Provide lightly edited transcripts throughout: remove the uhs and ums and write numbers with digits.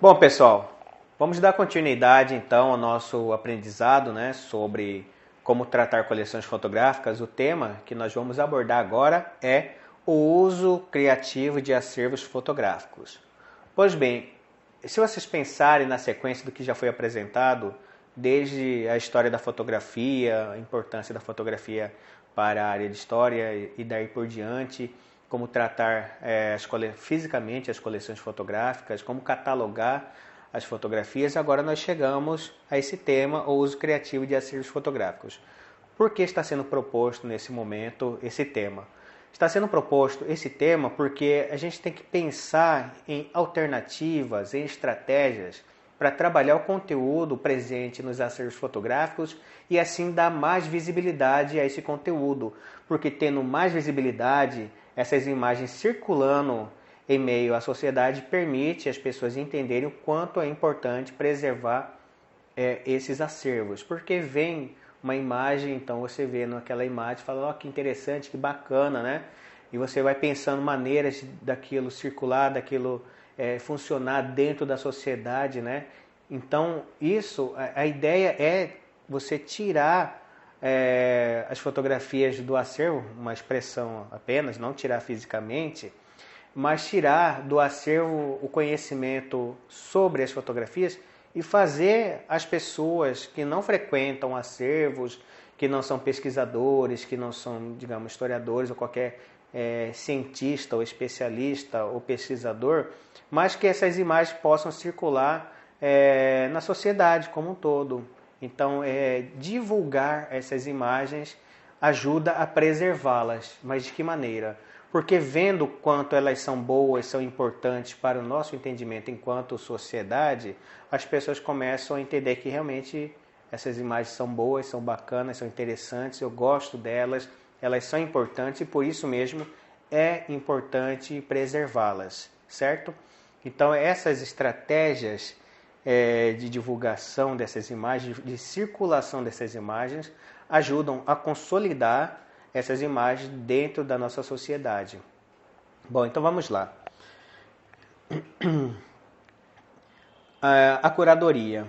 Bom, pessoal, vamos dar continuidade então ao nosso aprendizado, sobre como tratar coleções fotográficas. O tema que nós vamos abordar agora é o uso criativo de acervos fotográficos. Pois bem, se vocês pensarem na sequência do que já foi apresentado, desde a história da fotografia, a importância da fotografia para a área de história e daí por diante, como tratar fisicamente as coleções fotográficas, como catalogar as fotografias. Agora nós chegamos a esse tema, o uso criativo de acervos fotográficos. Por que está sendo proposto nesse momento esse tema? Está sendo proposto esse tema porque a gente tem que pensar em alternativas, em estratégias para trabalhar o conteúdo presente nos acervos fotográficos e assim dar mais visibilidade a esse conteúdo, porque tendo mais visibilidade, essas imagens circulando em meio à sociedade permite as pessoas entenderem o quanto é importante preservar esses acervos, porque vem uma imagem, então você vê naquela imagem, fala, ó, que interessante, que bacana, né? E você vai pensando maneiras daquilo circular, daquilo funcionar dentro da sociedade, né? Então, a ideia é você tirar as fotografias do acervo, uma expressão apenas, não tirar fisicamente, mas tirar do acervo o conhecimento sobre as fotografias e fazer as pessoas que não frequentam acervos, que não são pesquisadores, que não são, digamos, historiadores ou qualquer cientista ou especialista ou pesquisador, mas que essas imagens possam circular na sociedade como um todo. Então, divulgar essas imagens ajuda a preservá-las. Mas de que maneira? Porque vendo quanto elas são boas, são importantes para o nosso entendimento enquanto sociedade, as pessoas começam a entender que realmente essas imagens são boas, são bacanas, são interessantes, eu gosto delas, elas são importantes e por isso mesmo é importante preservá-las, certo? Então essas estratégias de divulgação dessas imagens, de circulação dessas imagens, ajudam a consolidar essas imagens dentro da nossa sociedade. Bom, então vamos lá. A curadoria.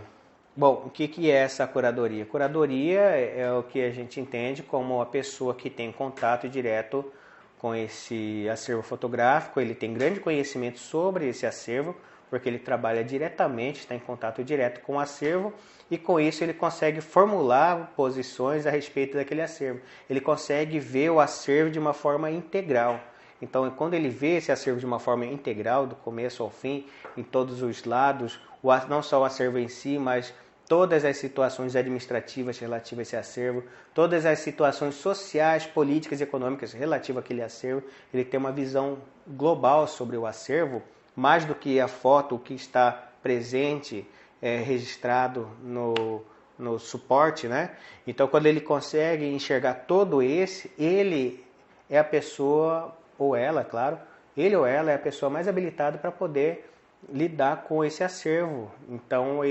Bom, o que é essa curadoria? Curadoria é o que a gente entende como a pessoa que tem contato direto com esse acervo fotográfico, ele tem grande conhecimento sobre esse acervo, porque ele trabalha diretamente, está em contato direto com o acervo, e com isso ele consegue formular posições a respeito daquele acervo. Ele consegue ver o acervo de uma forma integral. Então, quando ele vê esse acervo de uma forma integral, do começo ao fim, em todos os lados, não só o acervo em si, mas todas as situações administrativas relativas a esse acervo, todas as situações sociais, políticas e econômicas relativas àquele acervo, ele tem uma visão global sobre o acervo, mais do que a foto, o que está presente, registrado no suporte, né? Então, quando ele consegue enxergar todo ele é a pessoa, ou ela, claro, ele ou ela é a pessoa mais habilitada para poder lidar com esse acervo. Então,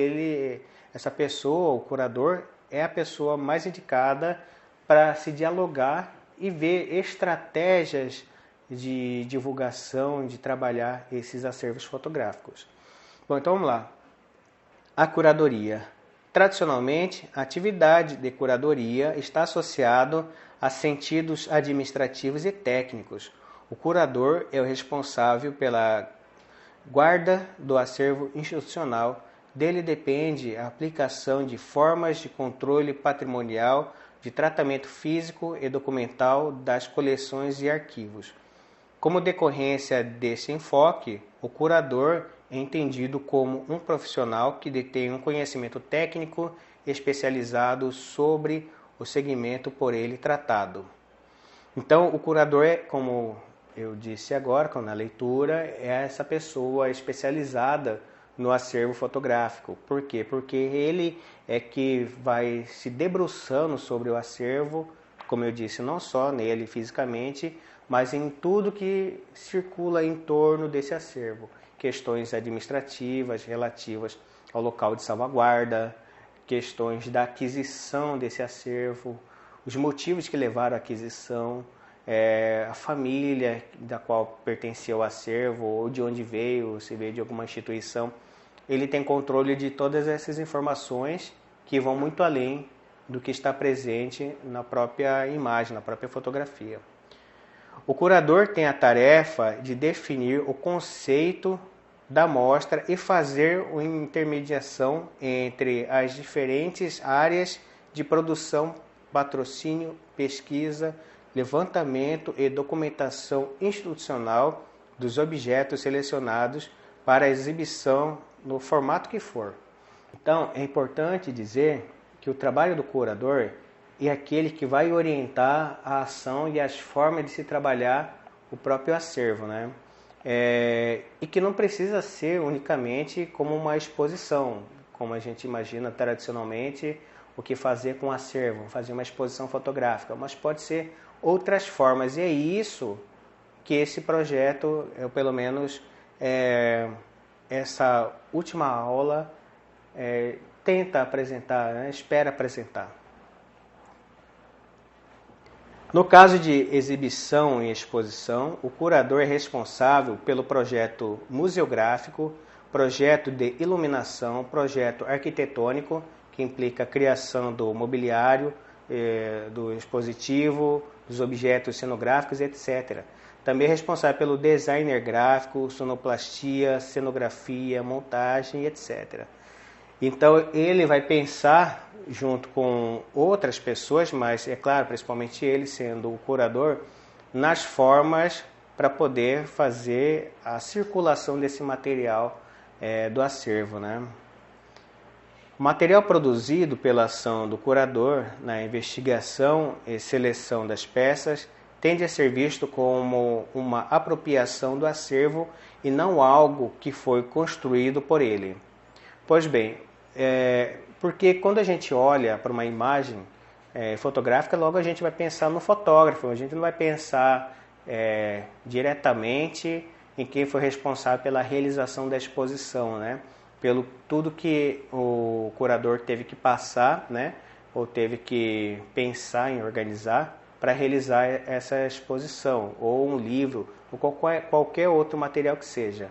essa pessoa, o curador, é a pessoa mais indicada para se dialogar e ver estratégias de divulgação, de trabalhar esses acervos fotográficos. Bom, então vamos lá. A curadoria. Tradicionalmente, a atividade de curadoria está associada a sentidos administrativos e técnicos. O curador é o responsável pela guarda do acervo institucional. Dele depende a aplicação de formas de controle patrimonial, de tratamento físico e documental das coleções e arquivos. Como decorrência desse enfoque, o curador é entendido como um profissional que detém um conhecimento técnico especializado sobre o segmento por ele tratado. Então, o curador é, como eu disse agora, na leitura, é essa pessoa especializada no acervo fotográfico. Por quê? Porque ele é que vai se debruçando sobre o acervo, como eu disse, não só nele fisicamente, mas em tudo que circula em torno desse acervo. Questões administrativas relativas ao local de salvaguarda, questões da aquisição desse acervo, os motivos que levaram à aquisição, a família da qual pertencia o acervo, ou de onde veio, se veio de alguma instituição. ele tem controle de todas essas informações que vão muito além do que está presente na própria imagem, na própria fotografia. O curador tem a tarefa de definir o conceito da mostra e fazer uma intermediação entre as diferentes áreas de produção, patrocínio, pesquisa, levantamento e documentação institucional dos objetos selecionados para exibição no formato que for. Então, é importante dizer que o trabalho do curador é aquele que vai orientar a ação e as formas de se trabalhar o próprio acervo, né? E que não precisa ser unicamente como uma exposição, como a gente imagina tradicionalmente o que fazer com o acervo, fazer uma exposição fotográfica, mas pode ser outras formas, e é isso que esse projeto, pelo menos essa última aula, tenta apresentar, né? Espera apresentar. No caso de exibição e exposição, o curador é responsável pelo projeto museográfico, projeto de iluminação, projeto arquitetônico, que implica a criação do mobiliário, do dispositivo, dos objetos cenográficos, etc. Também é responsável pelo designer gráfico, sonoplastia, cenografia, montagem, etc. Então, ele vai pensar, junto com outras pessoas, mas, é claro, principalmente ele, sendo o curador, nas formas para poder fazer a circulação desse material do acervo, né? O material produzido pela ação do curador na investigação e seleção das peças tende a ser visto como uma apropriação do acervo e não algo que foi construído por ele. Pois bem, porque quando a gente olha para uma imagem fotográfica, logo a gente vai pensar no fotógrafo, a gente não vai pensar diretamente em quem foi responsável pela realização da exposição, né? Pelo tudo que o curador teve que passar, né? Ou teve que pensar em organizar para realizar essa exposição, ou um livro, ou qualquer outro material que seja.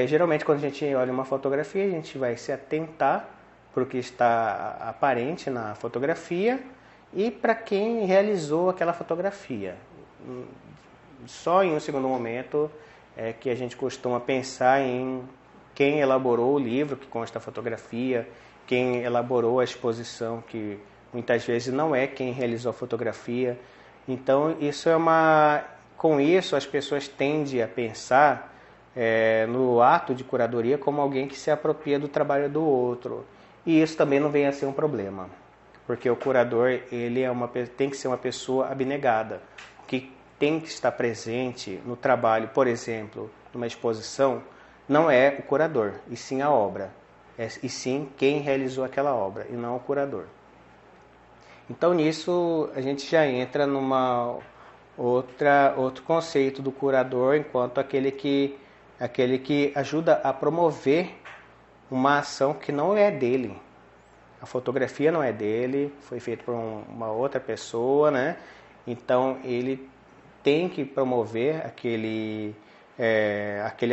Geralmente, quando a gente olha uma fotografia, a gente vai se atentar para o que está aparente na fotografia e para quem realizou aquela fotografia. Só em um segundo momento é que a gente costuma pensar em quem elaborou o livro que consta a fotografia, quem elaborou a exposição, que muitas vezes não é quem realizou a fotografia. Então, com isso, as pessoas tendem a pensar no ato de curadoria como alguém que se apropria do trabalho do outro. E isso também não vem a ser um problema, porque o curador tem que ser uma pessoa abnegada, que tem que estar presente no trabalho, por exemplo, numa exposição, não é o curador, e sim a obra, e sim quem realizou aquela obra, e não o curador. Então, nisso, a gente já entra numa outro conceito do curador, enquanto aquele que ajuda a promover uma ação que não é dele. A fotografia não é dele, foi feita por uma outra pessoa, né? Então, ele tem que promover aquele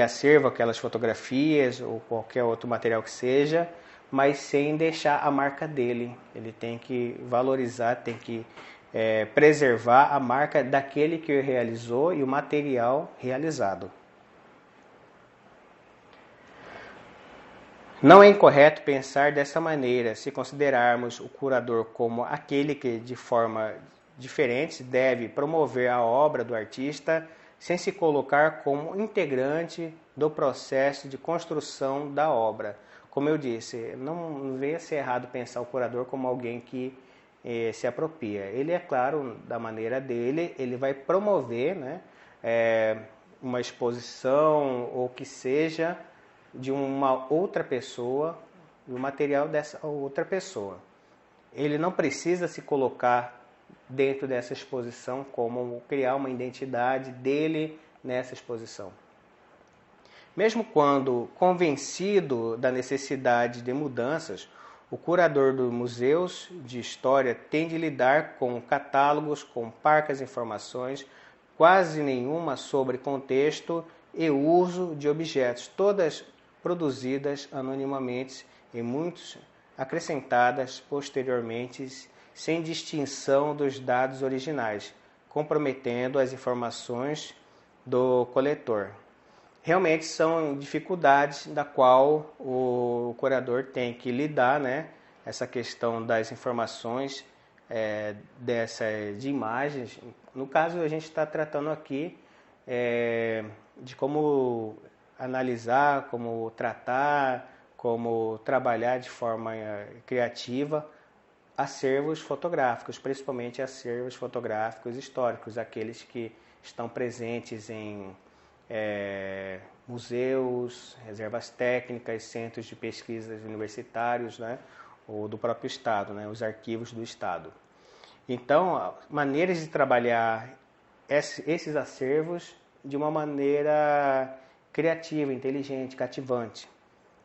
acervo, aquelas fotografias ou qualquer outro material que seja, mas sem deixar a marca dele. Ele tem que valorizar, tem que preservar a marca daquele que realizou e o material realizado. Não é incorreto pensar dessa maneira, se considerarmos o curador como aquele que, de forma diferente, deve promover a obra do artista sem se colocar como integrante do processo de construção da obra. Como eu disse, não venha ser errado pensar o curador como alguém que se apropria. Ele, é claro, da maneira dele, ele vai promover, né, uma exposição ou que seja de uma outra pessoa, o material dessa outra pessoa. Ele não precisa se colocar dentro dessa exposição como criar uma identidade dele nessa exposição. Mesmo quando convencido da necessidade de mudanças, o curador dos museus de história tem de lidar com catálogos com parcas informações, quase nenhuma sobre contexto e uso de objetos. Todas produzidas anonimamente e muitos acrescentadas posteriormente sem distinção dos dados originais, comprometendo as informações do coletor. Realmente são dificuldades da qual o curador tem que lidar, né? Essa questão das informações de imagens. No caso, a gente está tratando aqui de como analisar, como tratar, como trabalhar de forma criativa acervos fotográficos, principalmente acervos fotográficos históricos, aqueles que estão presentes em museus, reservas técnicas, centros de pesquisas universitários, né, ou do próprio Estado, né, os arquivos do Estado. Então, maneiras de trabalhar esses acervos de uma maneira criativa, inteligente, cativante,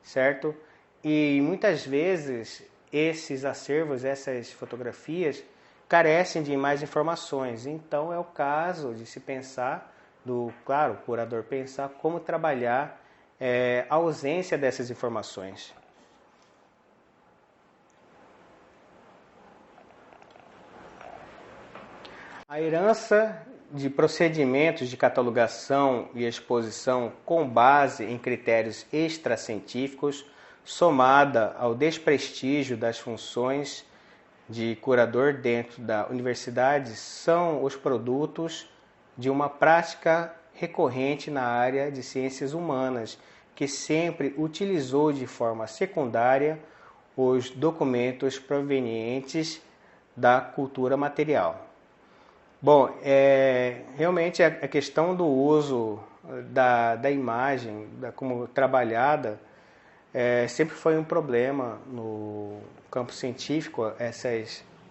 certo? E muitas vezes esses acervos, essas fotografias, carecem de mais informações. Então é o caso de se pensar, claro, o curador pensar como trabalhar a ausência dessas informações. A herança de procedimentos de catalogação e exposição com base em critérios extracientíficos, somada ao desprestígio das funções de curador dentro da universidade, são os produtos de uma prática recorrente na área de ciências humanas, que sempre utilizou de forma secundária os documentos provenientes da cultura material. Bom, realmente a questão do uso da imagem como trabalhada sempre foi um problema no campo científico,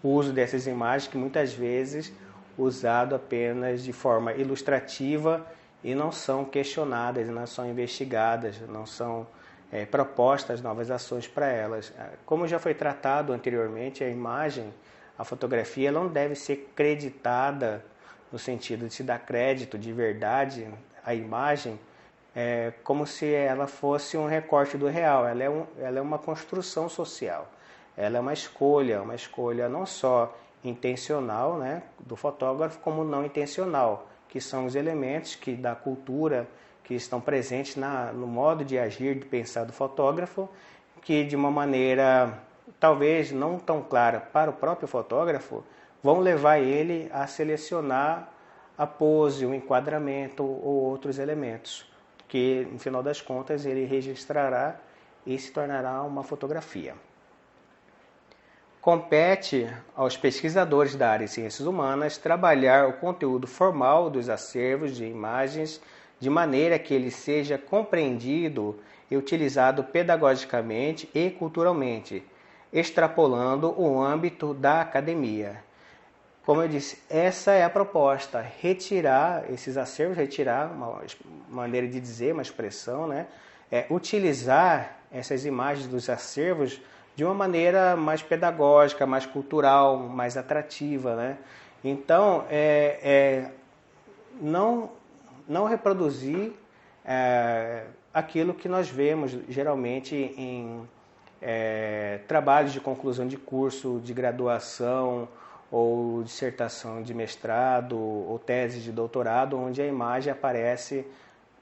o uso dessas imagens que muitas vezes usado apenas de forma ilustrativa e não são questionadas, não são investigadas, não são propostas novas ações para elas. Como já foi tratado anteriormente, a imagem, a fotografia, ela não deve ser creditada no sentido de se dar crédito de verdade à imagem, como se ela fosse um recorte do real. Ela é uma construção social. Ela é uma escolha não só intencional, né, do fotógrafo, como não intencional, que são os elementos da cultura que estão presentes no modo de agir, de pensar do fotógrafo, que de uma maneira talvez não tão clara para o próprio fotógrafo, vão levar ele a selecionar a pose, o enquadramento ou outros elementos, que no final das contas ele registrará e se tornará uma fotografia. Compete aos pesquisadores da área de ciências humanas trabalhar o conteúdo formal dos acervos de imagens de maneira que ele seja compreendido e utilizado pedagogicamente e culturalmente, extrapolando o âmbito da academia. Como eu disse, essa é a proposta, retirar esses acervos, retirar uma maneira de dizer, uma expressão, né? Utilizar essas imagens dos acervos de uma maneira mais pedagógica, mais cultural, mais atrativa, né? Então, não reproduzir aquilo que nós vemos geralmente em trabalhos de conclusão de curso, de graduação, ou dissertação de mestrado, ou tese de doutorado, onde a imagem aparece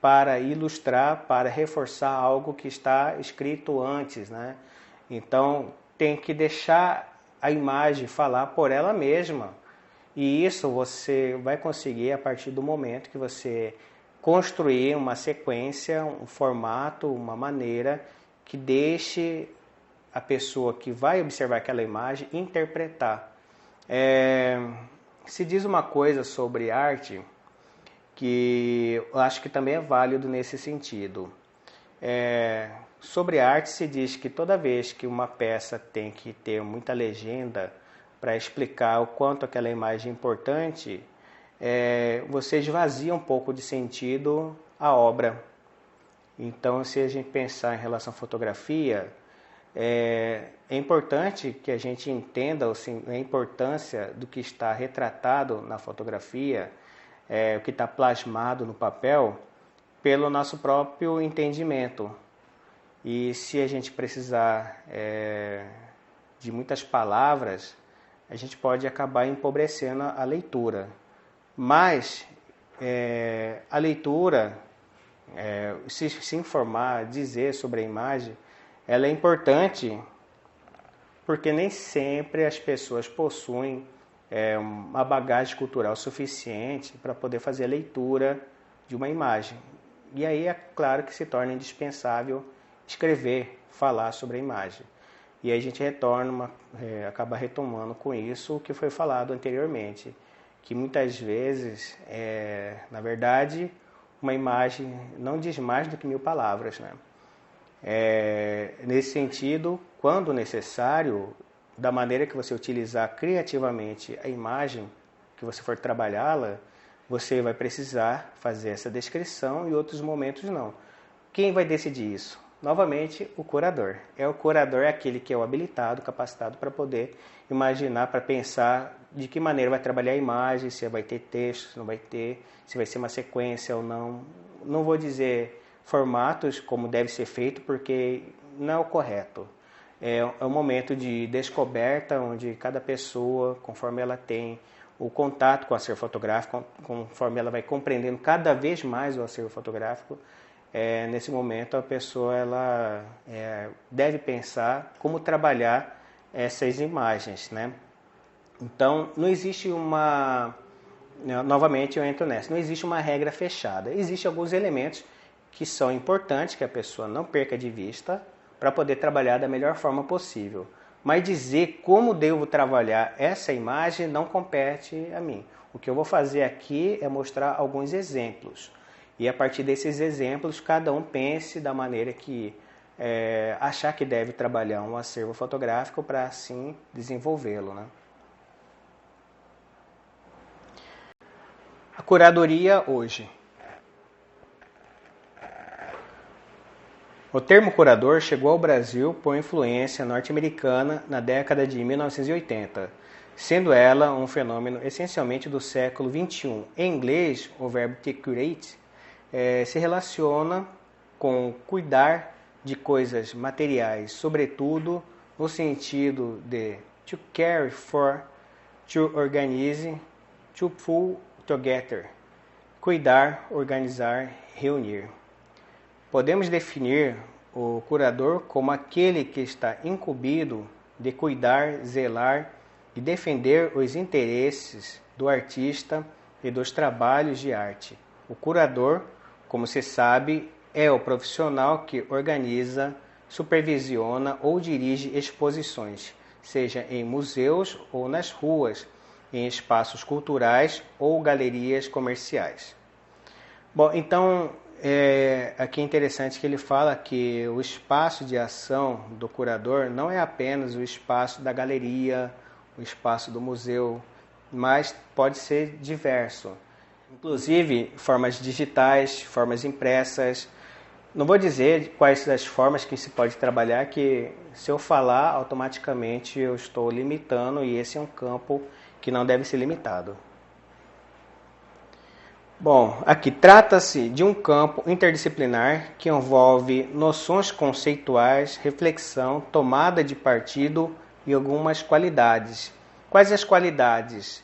para ilustrar, para reforçar algo que está escrito antes, né? Então, tem que deixar a imagem falar por ela mesma. E isso você vai conseguir a partir do momento que você construir uma sequência, um formato, uma maneira que deixe a pessoa que vai observar aquela imagem interpretar. Se diz uma coisa sobre arte que eu acho que também é válido nesse sentido. Sobre arte se diz que toda vez que uma peça tem que ter muita legenda para explicar o quanto aquela imagem é importante, você esvazia um pouco de sentido a obra. Então, se a gente pensar em relação à fotografia, é importante que a gente entenda assim, a importância do que está retratado na fotografia, o que está plasmado no papel, pelo nosso próprio entendimento. E se a gente precisar de muitas palavras, a gente pode acabar empobrecendo a leitura. Mas a leitura, se informar, dizer sobre a imagem, ela é importante porque nem sempre as pessoas possuem uma bagagem cultural suficiente para poder fazer a leitura de uma imagem. E aí é claro que se torna indispensável escrever, falar sobre a imagem. E aí a gente acaba retomando com isso o que foi falado anteriormente, que muitas vezes, na verdade, uma imagem não diz mais do que 1000 palavras, né? Nesse sentido, quando necessário, da maneira que você utilizar criativamente a imagem que você for trabalhá-la, você vai precisar fazer essa descrição e outros momentos não. Quem vai decidir isso? Novamente, o curador. O curador é aquele que é o habilitado, capacitado para poder imaginar, para pensar de que maneira vai trabalhar a imagem, se vai ter texto, se não vai ter, se vai ser uma sequência ou não. Não vou dizer formatos como deve ser feito, porque não é o correto. É um momento de descoberta, onde cada pessoa, conforme ela tem o contato com o acervo fotográfico, conforme ela vai compreendendo cada vez mais o acervo fotográfico, nesse momento a pessoa deve pensar como trabalhar essas imagens, né? Então, não existe novamente eu entro nessa, não existe uma regra fechada. Existem alguns elementos que são importantes, que a pessoa não perca de vista, para poder trabalhar da melhor forma possível. Mas dizer como devo trabalhar essa imagem não compete a mim. O que eu vou fazer aqui é mostrar alguns exemplos. E a partir desses exemplos, cada um pense da maneira que achar que deve trabalhar um acervo fotográfico para assim desenvolvê-lo, né? A curadoria hoje. O termo curador chegou ao Brasil por influência norte-americana na década de 1980, sendo ela um fenômeno essencialmente do século XXI. Em inglês, o verbo to curate se relaciona com cuidar de coisas materiais, sobretudo no sentido de to care for, to organize, to pull together, cuidar, organizar, reunir. Podemos definir o curador como aquele que está incumbido de cuidar, zelar e defender os interesses do artista e dos trabalhos de arte. O curador, como se sabe, é o profissional que organiza, supervisiona ou dirige exposições, seja em museus ou nas ruas, em espaços culturais ou galerias comerciais. Bom, então, aqui é interessante que ele fala que o espaço de ação do curador não é apenas o espaço da galeria, o espaço do museu, mas pode ser diverso. Inclusive, formas digitais, formas impressas. Não vou dizer quais as formas que se pode trabalhar, que se eu falar, automaticamente eu estou limitando, e esse é um campo que não deve ser limitado. Bom, aqui trata-se de um campo interdisciplinar que envolve noções conceituais, reflexão, tomada de partido e algumas qualidades. Quais as qualidades?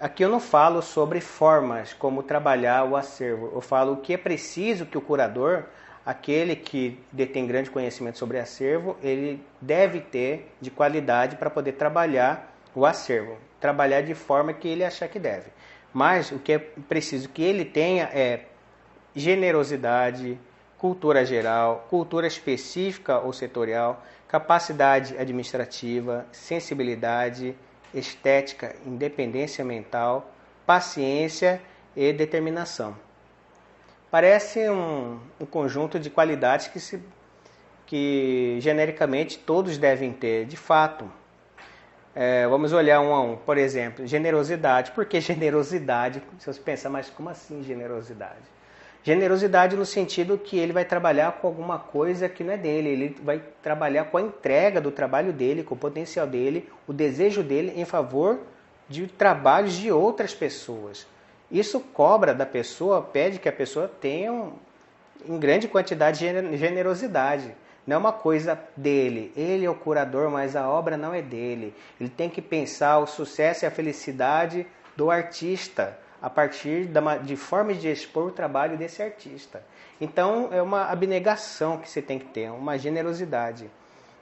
Aqui eu não falo sobre formas, como trabalhar o acervo. Eu falo o que é preciso que o curador, aquele que detém grande conhecimento sobre acervo, ele deve ter de qualidade para poder trabalhar o acervo. Trabalhar de forma que ele achar que deve. Mas o que é preciso que ele tenha é generosidade, cultura geral, cultura específica ou setorial, capacidade administrativa, sensibilidade, estética, independência mental, paciência e determinação. Parece um conjunto de qualidades que genericamente todos devem ter, de fato. Vamos olhar um a um. Por exemplo, generosidade. Por que generosidade? Se você pensar, mas como assim generosidade? Generosidade no sentido que ele vai trabalhar com alguma coisa que não é dele. Ele vai trabalhar com a entrega do trabalho dele, com o potencial dele, o desejo dele em favor de trabalhos de outras pessoas. Isso cobra da pessoa, pede que a pessoa tenha em grande quantidade de generosidade. Não é uma coisa dele. Ele é o curador, mas a obra não é dele. Ele tem que pensar o sucesso e a felicidade do artista a partir de formas de expor o trabalho desse artista. Então, é uma abnegação que você tem que ter, uma generosidade.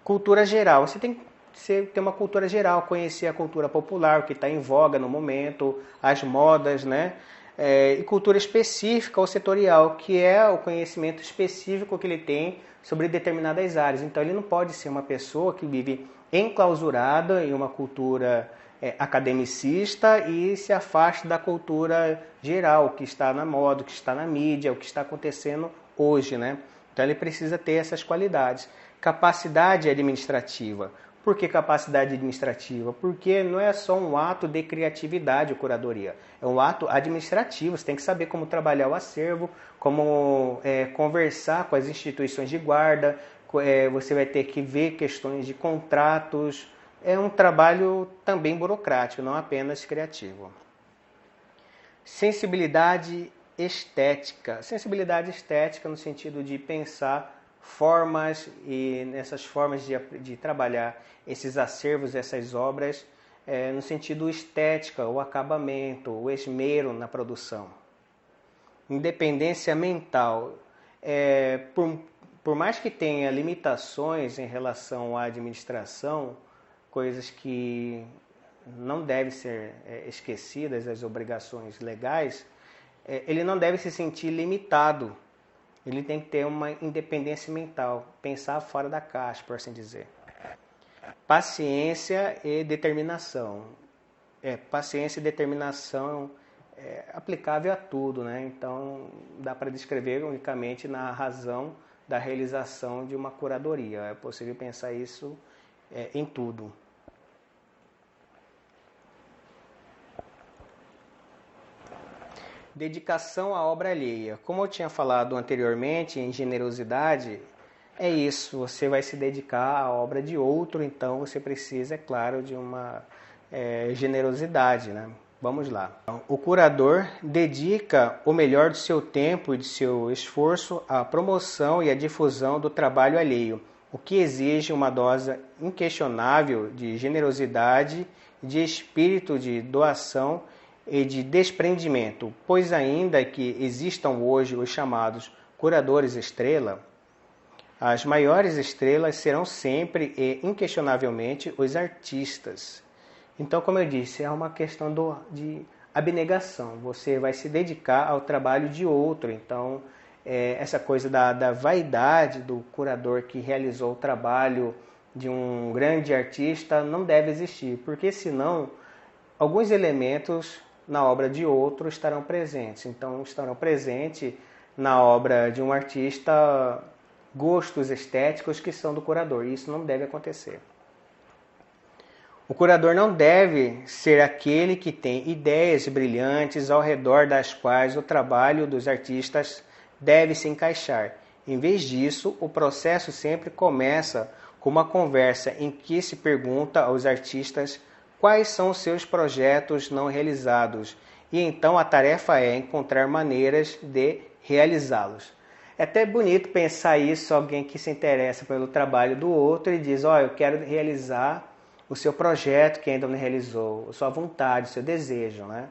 Cultura geral. Você tem que ter uma cultura geral, conhecer a cultura popular, o que está em voga no momento, as modas, né? E cultura específica ou setorial, que é o conhecimento específico que ele tem sobre determinadas áreas. Então, ele não pode ser uma pessoa que vive enclausurada em uma cultura academicista e se afasta da cultura geral, o que está na moda, o que está na mídia, o que está acontecendo hoje, né? Então, ele precisa ter essas qualidades. Capacidade administrativa. Por que capacidade administrativa? Porque não é só um ato de criatividade, a curadoria. É um ato administrativo. Você tem que saber como trabalhar o acervo, como conversar com as instituições de guarda. Você vai ter que ver questões de contratos. É um trabalho também burocrático, não apenas criativo. Sensibilidade estética. Sensibilidade estética no sentido de pensar formas e nessas formas de trabalhar esses acervos, essas obras, no sentido estética, o acabamento, o esmero na produção. Independência mental. Por mais que tenha limitações em relação à administração, coisas que não devem ser esquecidas, as obrigações legais, ele não deve se sentir limitado. Ele tem que ter uma independência mental, pensar fora da caixa, por assim dizer. Paciência e determinação. Paciência e determinação é aplicável a tudo, né? Então, dá para descrever unicamente na razão da realização de uma curadoria. É possível pensar isso em tudo. Dedicação à obra alheia. Como eu tinha falado anteriormente, em generosidade, é isso. Você vai se dedicar à obra de outro, então você precisa, é claro, de uma generosidade, né? Vamos lá. O curador dedica o melhor do seu tempo e de seu esforço à promoção e à difusão do trabalho alheio, o que exige uma dose inquestionável de generosidade, de espírito de doação e de desprendimento, pois ainda que existam hoje os chamados curadores estrela, as maiores estrelas serão sempre e inquestionavelmente os artistas. Então, como eu disse, é uma questão de abnegação. Você vai se dedicar ao trabalho de outro. Então, essa coisa da vaidade do curador que realizou o trabalho de um grande artista não deve existir, porque senão alguns elementos na obra de outro estarão presentes. Então, estarão presentes na obra de um artista gostos estéticos que são do curador. E isso não deve acontecer. O curador não deve ser aquele que tem ideias brilhantes ao redor das quais o trabalho dos artistas deve se encaixar. Em vez disso, o processo sempre começa com uma conversa em que se pergunta aos artistas quais são os seus projetos não realizados, e então a tarefa é encontrar maneiras de realizá-los. É até bonito pensar isso, alguém que se interessa pelo trabalho do outro e diz, eu quero realizar o seu projeto que ainda não realizou, a sua vontade, o seu desejo, né?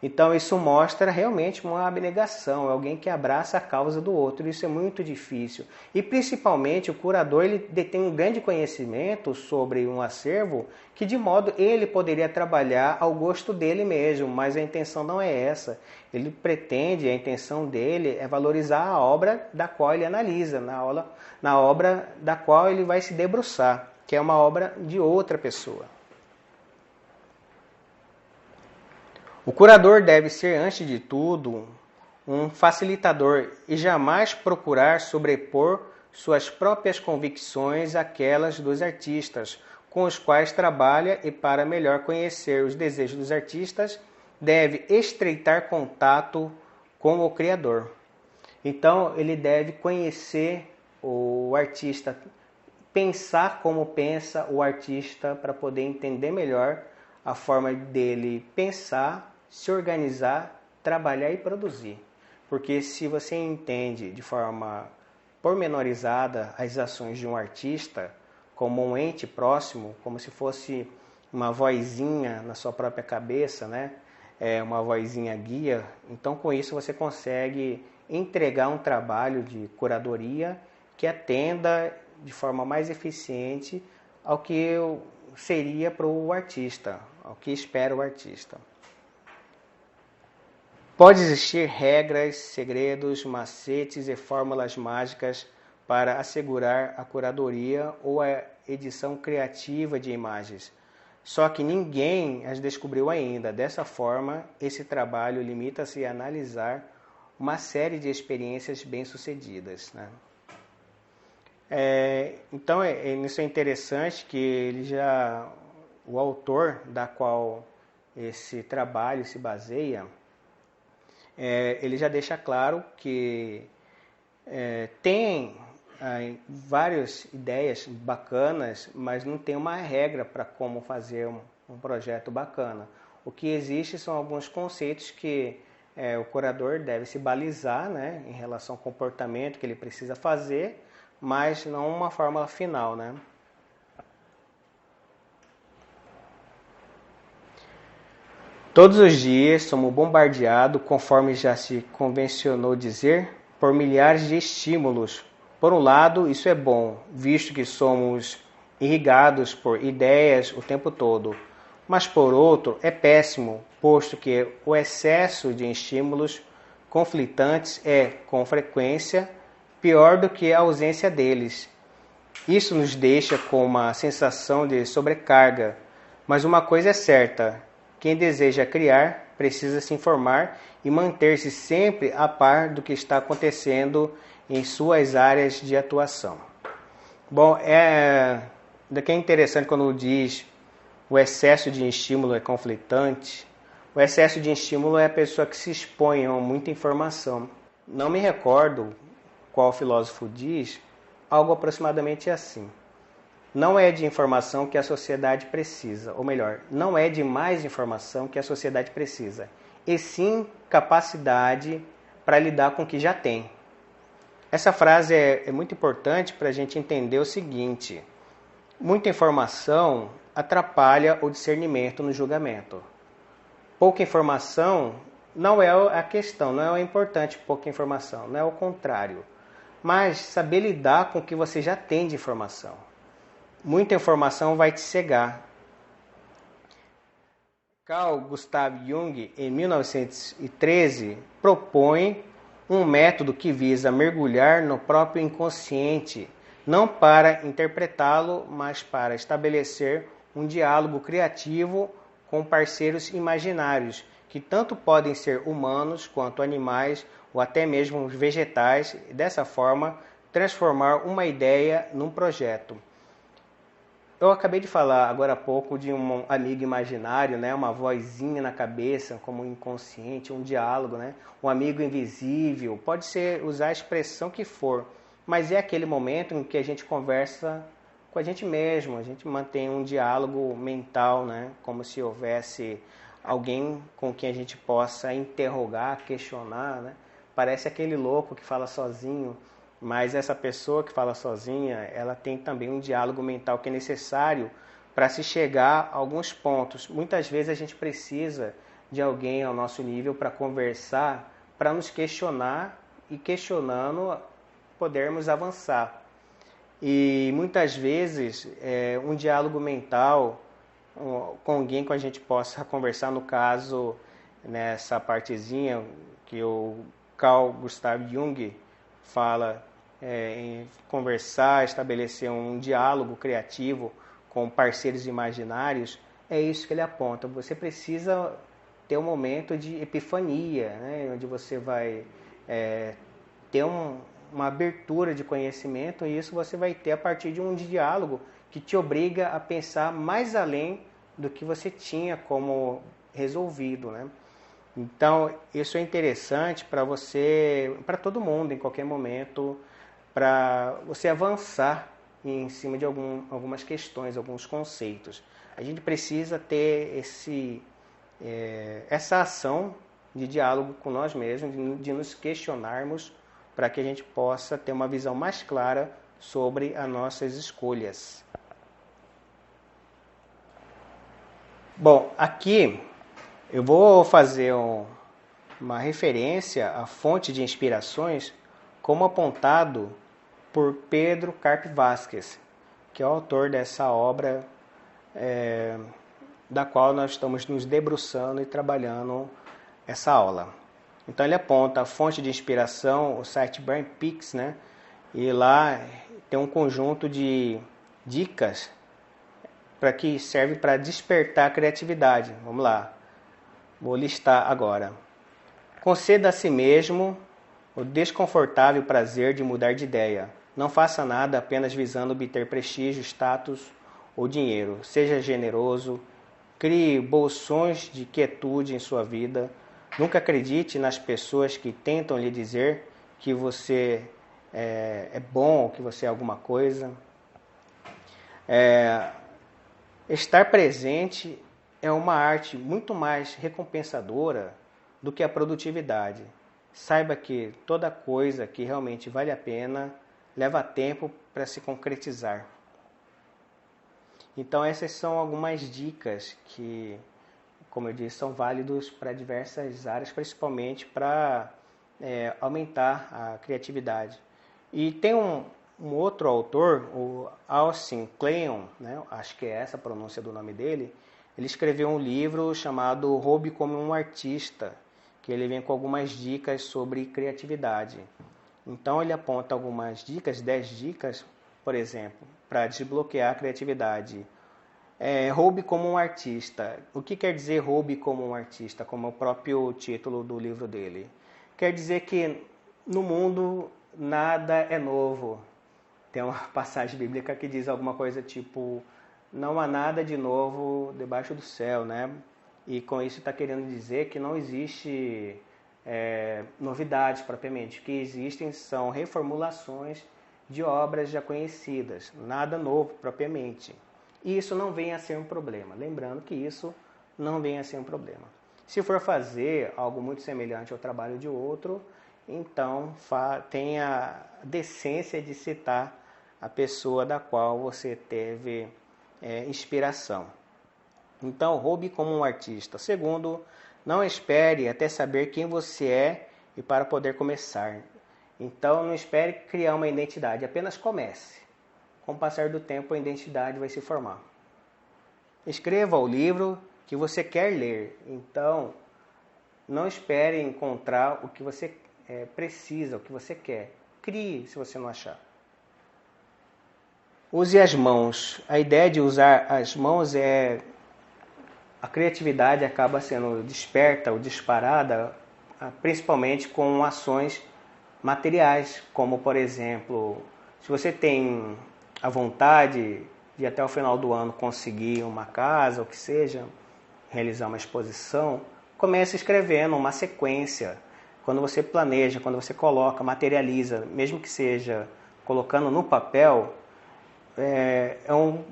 Então isso mostra realmente uma abnegação, alguém que abraça a causa do outro. Isso é muito difícil. E principalmente o curador ele detém um grande conhecimento sobre um acervo que de modo ele poderia trabalhar ao gosto dele mesmo, mas a intenção não é essa. Ele pretende, a intenção dele é valorizar a obra da qual ele analisa, na obra da qual ele vai se debruçar, que é uma obra de outra pessoa. O curador deve ser, antes de tudo, um facilitador e jamais procurar sobrepor suas próprias convicções àquelas dos artistas com os quais trabalha, e para melhor conhecer os desejos dos artistas, deve estreitar contato com o Criador. Então, ele deve conhecer o artista, pensar como pensa o artista para poder entender melhor a forma dele pensar, se organizar, trabalhar e produzir. Porque se você entende de forma pormenorizada as ações de um artista como um ente próximo, como se fosse uma vozinha na sua própria cabeça, né? Uma vozinha guia. Então, com isso, você consegue entregar um trabalho de curadoria que atenda de forma mais eficiente ao que seria para o artista, ao que espera o artista. Pode existir regras, segredos, macetes e fórmulas mágicas para assegurar a curadoria ou a edição criativa de imagens. Só que ninguém as descobriu ainda. Dessa forma, esse trabalho limita-se a analisar uma série de experiências bem-sucedidas, né? Então, isso é interessante que o autor da qual esse trabalho se baseia, ele já deixa claro que tem várias ideias bacanas, mas não tem uma regra para como fazer um projeto bacana. O que existe são alguns conceitos que o curador deve se balizar, né, em relação ao comportamento que ele precisa fazer, mas não uma fórmula final, né? Todos os dias somos bombardeados, conforme já se convencionou dizer, por milhares de estímulos. Por um lado, isso é bom, visto que somos irrigados por ideias o tempo todo. Mas por outro, é péssimo, posto que o excesso de estímulos conflitantes é, com frequência, pior do que a ausência deles. Isso nos deixa com uma sensação de sobrecarga. Mas uma coisa é certa: quem deseja criar precisa se informar e manter-se sempre a par do que está acontecendo em suas áreas de atuação. Bom, daqui é interessante quando diz o excesso de estímulo é conflitante. O excesso de estímulo é a pessoa que se expõe a muita informação. Não me recordo qual filósofo diz algo aproximadamente assim: não é de informação que a sociedade precisa, ou melhor, não é de mais informação que a sociedade precisa, e sim capacidade para lidar com o que já tem. Essa frase é muito importante para a gente entender o seguinte: muita informação atrapalha o discernimento no julgamento. Pouca informação não é a questão, não é importante pouca informação, não é o contrário. Mas saber lidar com o que você já tem de informação. Muita informação vai te cegar. Carl Gustav Jung, em 1913, propõe um método que visa mergulhar no próprio inconsciente, não para interpretá-lo, mas para estabelecer um diálogo criativo com parceiros imaginários, que tanto podem ser humanos quanto animais ou até mesmo vegetais, e dessa forma transformar uma ideia num projeto. Eu acabei de falar agora há pouco de um amigo imaginário, né? Uma vozinha na cabeça, como um inconsciente, um diálogo, né? Um amigo invisível, pode ser usar a expressão que for, mas é aquele momento em que a gente conversa com a gente mesmo, a gente mantém um diálogo mental, né? Como se houvesse alguém com quem a gente possa interrogar, questionar, né? Parece aquele louco que fala sozinho. Mas essa pessoa que fala sozinha, ela tem também um diálogo mental que é necessário para se chegar a alguns pontos. Muitas vezes a gente precisa de alguém ao nosso nível para conversar, para nos questionar e questionando podermos avançar. E muitas vezes um diálogo mental com alguém que a gente possa conversar, no caso, nessa partezinha que o Carl Gustav Jung fala em conversar, estabelecer um diálogo criativo com parceiros imaginários, é isso que ele aponta. Você precisa ter um momento de epifania, né, onde você vai ter uma abertura de conhecimento, e isso você vai ter a partir de um diálogo que te obriga a pensar mais além do que você tinha como resolvido, né? Então, isso é interessante para você, para todo mundo, em qualquer momento, para você avançar em cima de algumas questões, alguns conceitos. A gente precisa ter essa ação de diálogo com nós mesmos, de nos questionarmos para que a gente possa ter uma visão mais clara sobre as nossas escolhas. Bom, aqui eu vou fazer uma referência à fonte de inspirações como apontado por Pedro Carpe Vázquez, que é o autor dessa obra da qual nós estamos nos debruçando e trabalhando essa aula. Então ele aponta a fonte de inspiração, o site BrainPix, né? E lá tem um conjunto de dicas para que serve para despertar a criatividade. Vamos lá, vou listar agora. Conceda a si mesmo o desconfortável prazer de mudar de ideia. Não faça nada apenas visando obter prestígio, status ou dinheiro. Seja generoso, crie bolsões de quietude em sua vida. Nunca acredite nas pessoas que tentam lhe dizer que você é bom, que você é alguma coisa. Estar presente é uma arte muito mais recompensadora do que a produtividade. Saiba que toda coisa que realmente vale a pena leva tempo para se concretizar. Então essas são algumas dicas que, como eu disse, são válidos para diversas áreas, principalmente para aumentar a criatividade. E tem um outro autor, o Austin Kleon, né? Acho que é essa a pronúncia do nome dele. Ele escreveu um livro chamado Roube como um Artista, que ele vem com algumas dicas sobre criatividade. Então ele aponta algumas dicas, 10 dicas, por exemplo, para desbloquear a criatividade. Roube como um artista. O que quer dizer roube como um artista? Como o próprio título do livro dele. Quer dizer que no mundo nada é novo. Tem uma passagem bíblica que diz alguma coisa tipo: não há nada de novo debaixo do céu, né? E com isso está querendo dizer que não existe novidades propriamente. O que existem são reformulações de obras já conhecidas, nada novo propriamente. E isso não vem a ser um problema. Lembrando que isso não vem a ser um problema. Se for fazer algo muito semelhante ao trabalho de outro, então tenha a decência de citar a pessoa da qual você teve inspiração. Então, roube como um artista. Segundo, não espere até saber quem você é e para poder começar. Então, não espere criar uma identidade, apenas comece. Com o passar do tempo, a identidade vai se formar. Escreva o livro que você quer ler. Então, não espere encontrar o que você precisa, o que você quer. Crie, se você não achar. Use as mãos. A ideia de usar as mãos a criatividade acaba sendo desperta ou disparada, principalmente com ações materiais, como, por exemplo, se você tem a vontade de até o final do ano conseguir uma casa, ou que seja, realizar uma exposição, comece escrevendo uma sequência. Quando você planeja, quando você coloca, materializa, mesmo que seja colocando no papel,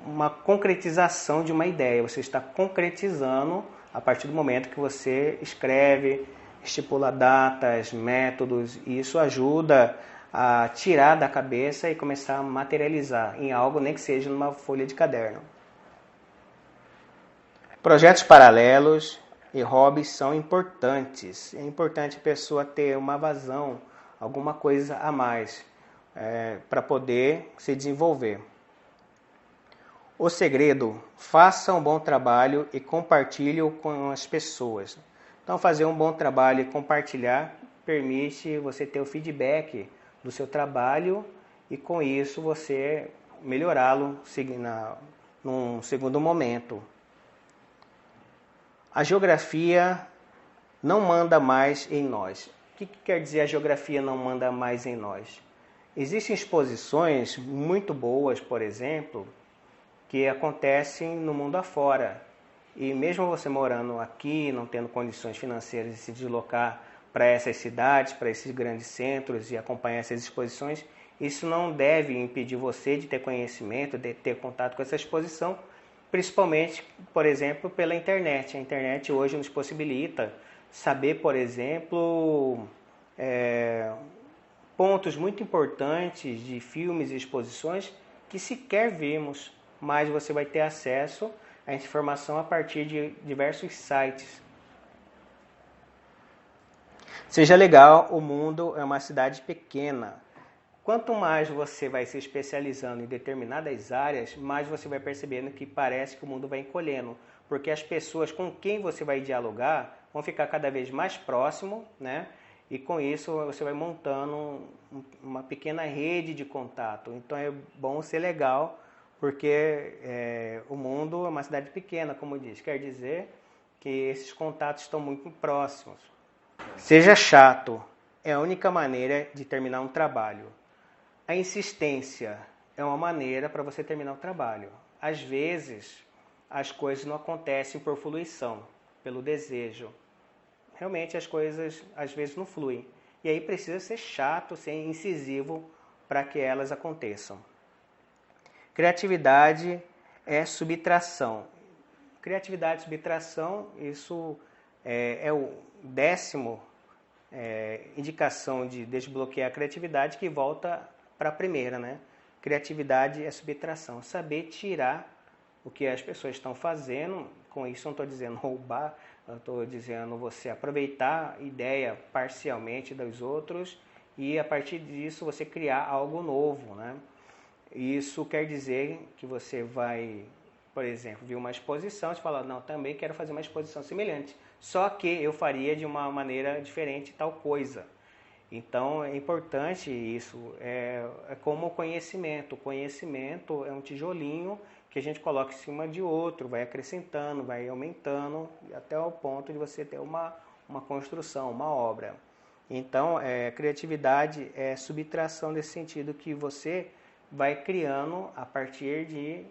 uma concretização de uma ideia. Você está concretizando a partir do momento que você escreve, estipula datas, métodos, e isso ajuda a tirar da cabeça e começar a materializar em algo, nem que seja numa folha de caderno. Projetos paralelos e hobbies são importantes. É importante a pessoa ter uma vazão, alguma coisa a mais, para poder se desenvolver. O segredo: faça um bom trabalho e compartilhe-o com as pessoas. Então, fazer um bom trabalho e compartilhar permite você ter o feedback do seu trabalho e, com isso, você melhorá-lo num segundo momento. A geografia não manda mais em nós. O que quer dizer a geografia não manda mais em nós? Existem exposições muito boas, por exemplo, que acontecem no mundo afora. E mesmo você morando aqui, não tendo condições financeiras de se deslocar para essas cidades, para esses grandes centros e acompanhar essas exposições, isso não deve impedir você de ter conhecimento, de ter contato com essa exposição, principalmente, por exemplo, pela internet. A internet hoje nos possibilita saber, por exemplo, pontos muito importantes de filmes e exposições que sequer vimos, mas você vai ter acesso a essa informação a partir de diversos sites. Seja legal, o mundo é uma cidade pequena. Quanto mais você vai se especializando em determinadas áreas, mais você vai percebendo que parece que o mundo vai encolhendo, porque as pessoas com quem você vai dialogar vão ficar cada vez mais próximo, né? E com isso você vai montando uma pequena rede de contato. Então é bom ser legal, porque o mundo é uma cidade pequena, como diz. Quer dizer que esses contatos estão muito próximos. Seja chato, é a única maneira de terminar um trabalho. A insistência é uma maneira para você terminar o trabalho. Às vezes, as coisas não acontecem por fluição, pelo desejo. Realmente as coisas às vezes não fluem. E aí precisa ser chato, ser incisivo para que elas aconteçam. Criatividade é subtração. Criatividade e subtração, isso é o 10º indicação de desbloquear a criatividade, que volta para a primeira, né? Criatividade é subtração. Saber tirar o que as pessoas estão fazendo. Com isso não estou dizendo roubar, eu estou dizendo você aproveitar a ideia parcialmente dos outros e a partir disso você criar algo novo, né? Isso quer dizer que você vai, por exemplo, ver uma exposição e fala, não, também quero fazer uma exposição semelhante, só que eu faria de uma maneira diferente tal coisa. Então é importante isso, é como o conhecimento. O conhecimento é um tijolinho que a gente coloca em cima de outro, vai acrescentando, vai aumentando, até o ponto de você ter uma construção, uma obra. Então, criatividade é subtração nesse sentido que você vai criando a partir de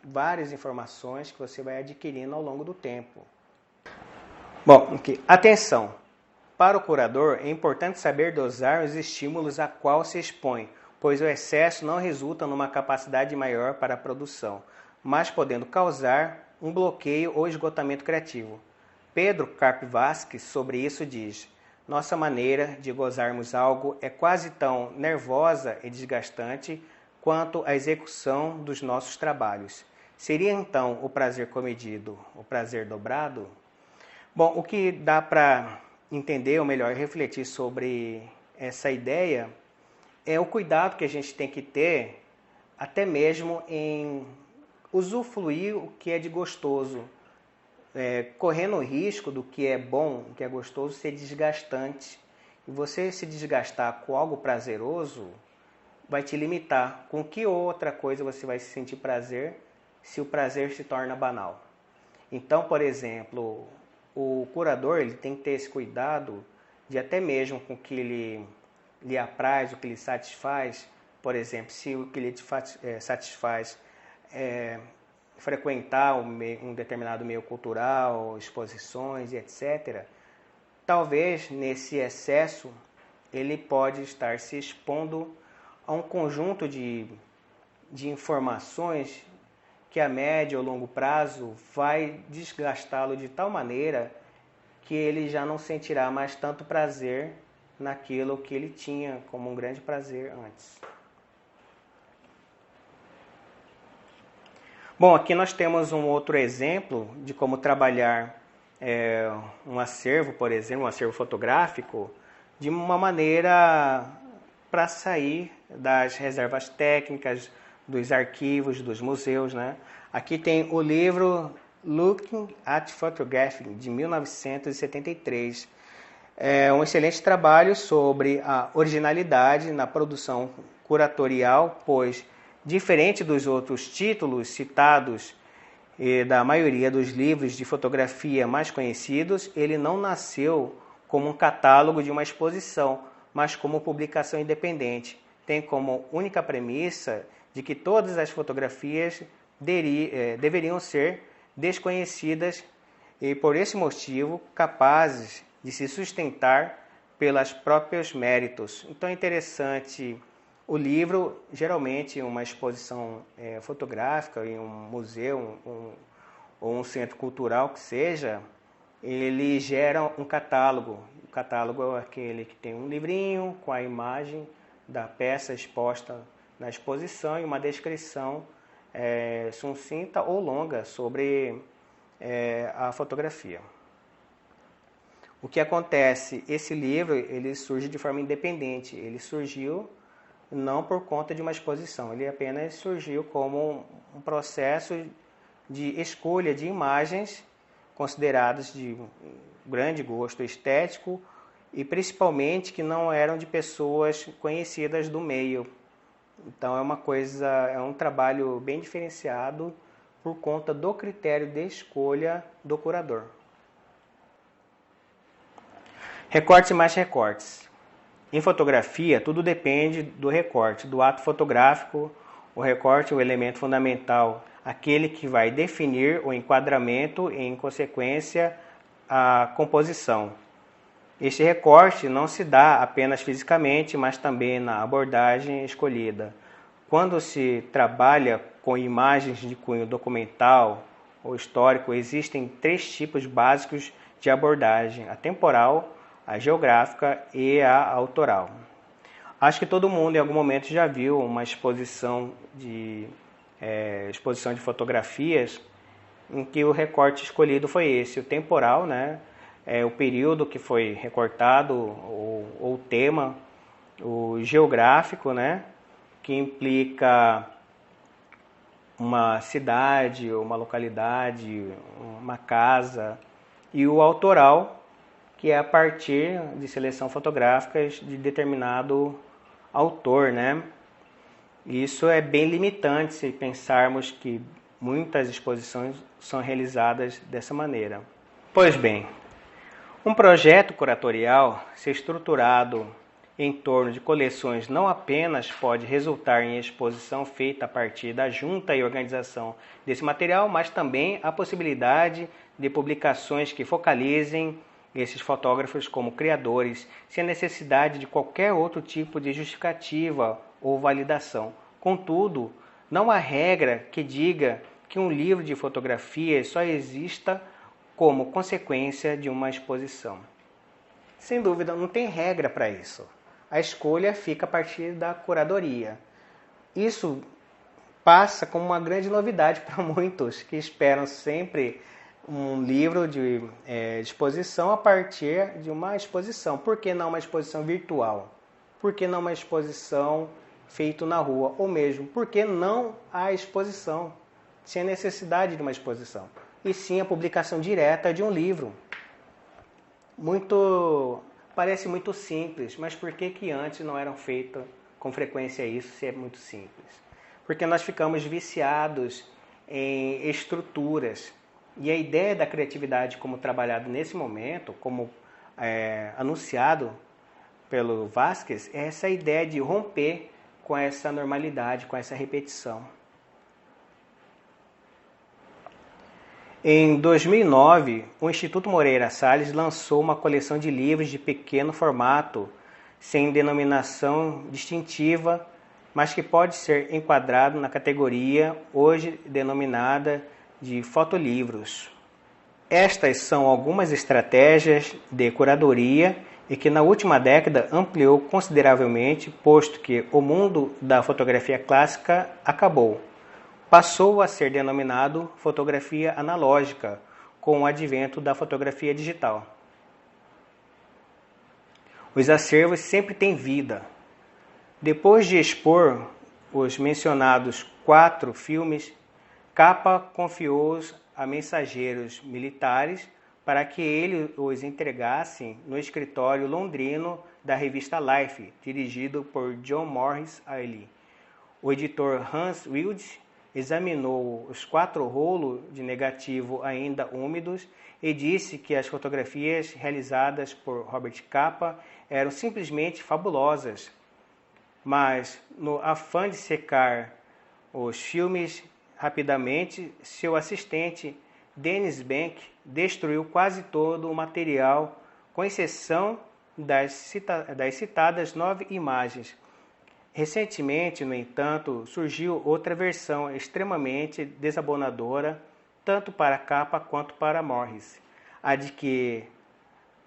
várias informações que você vai adquirindo ao longo do tempo. Bom, atenção! Para o curador, é importante saber dosar os estímulos a qual se expõe, pois o excesso não resulta numa capacidade maior para a produção, mas podendo causar um bloqueio ou esgotamento criativo. Pedro Carpe Vasques sobre isso diz: nossa maneira de gozarmos algo é quase tão nervosa e desgastante quanto a execução dos nossos trabalhos. Seria então o prazer comedido, o prazer dobrado? Bom, o que dá para entender, ou melhor, refletir sobre essa ideia, é o cuidado que a gente tem que ter, até mesmo em usufruir o que é de gostoso, correndo o risco do que é bom, o que é gostoso, ser desgastante. E você se desgastar com algo prazeroso vai te limitar. Com que outra coisa você vai sentir prazer se o prazer se torna banal? Então, por exemplo, o curador ele tem que ter esse cuidado de até mesmo com o que lhe apraz, o que lhe satisfaz. Por exemplo, se o que lhe satisfaz é frequentar um determinado meio cultural, exposições e etc., talvez nesse excesso ele pode estar se expondo a um conjunto de informações que a médio ou longo prazo vai desgastá-lo de tal maneira que ele já não sentirá mais tanto prazer naquilo que ele tinha como um grande prazer antes. Bom, aqui nós temos um outro exemplo de como trabalhar um acervo, por exemplo, um acervo fotográfico, de uma maneira para sair das reservas técnicas, dos arquivos, dos museus, né? Aqui tem o livro Looking at Photography, de 1973. É um excelente trabalho sobre a originalidade na produção curatorial, pois, diferente dos outros títulos citados e da maioria dos livros de fotografia mais conhecidos, ele não nasceu como um catálogo de uma exposição, mas como publicação independente. Tem como única premissa de que todas as fotografias deveriam ser desconhecidas e, por esse motivo, capazes de se sustentar pelos próprios méritos. Então é interessante o livro, geralmente uma exposição fotográfica em um museu ou um centro cultural que seja, ele gera um catálogo. O catálogo é aquele que tem um livrinho com a imagem da peça exposta na exposição e uma descrição sucinta ou longa sobre a fotografia. O que acontece? Esse livro ele surge de forma independente, ele surgiu não por conta de uma exposição, ele apenas surgiu como um processo de escolha de imagens consideradas de grande gosto estético e principalmente que não eram de pessoas conhecidas do meio. Então é um trabalho bem diferenciado por conta do critério de escolha do curador. Recortes e mais recortes. Em fotografia, tudo depende do recorte, do ato fotográfico. O recorte é o elemento fundamental, aquele que vai definir o enquadramento e, em consequência, a composição. Este recorte não se dá apenas fisicamente, mas também na abordagem escolhida. Quando se trabalha com imagens de cunho documental ou histórico, existem 3 tipos básicos de abordagem: a temporal, a geográfica e a autoral. Acho que todo mundo em algum momento já viu uma exposição de fotografias em que o recorte escolhido foi esse, o temporal, né? O período que foi recortado, ou o tema, o geográfico, né? Que implica uma cidade, uma localidade, uma casa, e o autoral, que é a partir de seleção fotográfica de determinado autor, né? Isso é bem limitante se pensarmos que muitas exposições são realizadas dessa maneira. Pois bem, um projeto curatorial, se estruturado em torno de coleções, não apenas pode resultar em exposição feita a partir da junta e organização desse material, mas também a possibilidade de publicações que focalizem esses fotógrafos como criadores, sem a necessidade de qualquer outro tipo de justificativa ou validação. Contudo, não há regra que diga que um livro de fotografias só exista como consequência de uma exposição. Sem dúvida, não tem regra para isso. A escolha fica a partir da curadoria. Isso passa como uma grande novidade para muitos que esperam sempre um livro de exposição a partir de uma exposição. Por que não uma exposição virtual? Por que não uma exposição feita na rua? Ou mesmo, por que não a exposição? Sem necessidade de uma exposição. E sim a publicação direta de um livro. Parece muito simples, mas por que antes não eram feitas com frequência isso, se é muito simples? Porque nós ficamos viciados em estruturas. E a ideia da criatividade como trabalhado nesse momento, como anunciado pelo Vasquez, é essa ideia de romper com essa normalidade, com essa repetição. Em 2009, o Instituto Moreira Salles lançou uma coleção de livros de pequeno formato, sem denominação distintiva, mas que pode ser enquadrado na categoria hoje denominada de fotolivros. Estas são algumas estratégias de curadoria e que na última década ampliou consideravelmente, posto que o mundo da fotografia clássica acabou. Passou a ser denominado fotografia analógica, com o advento da fotografia digital. Os acervos sempre têm vida. Depois de expor os mencionados 4 filmes, Capa confiou-os a mensageiros militares para que eles os entregassem no escritório londrino da revista Life, dirigido por John Morris Ailey. O editor Hans Wilde examinou os 4 rolos de negativo ainda úmidos e disse que as fotografias realizadas por Robert Capa eram simplesmente fabulosas. Mas, no afã de secar os filmes rapidamente, seu assistente, Dennis Bank, destruiu quase todo o material, com exceção das citadas 9 imagens. Recentemente, no entanto, surgiu outra versão extremamente desabonadora, tanto para Capa quanto para Morris, a de que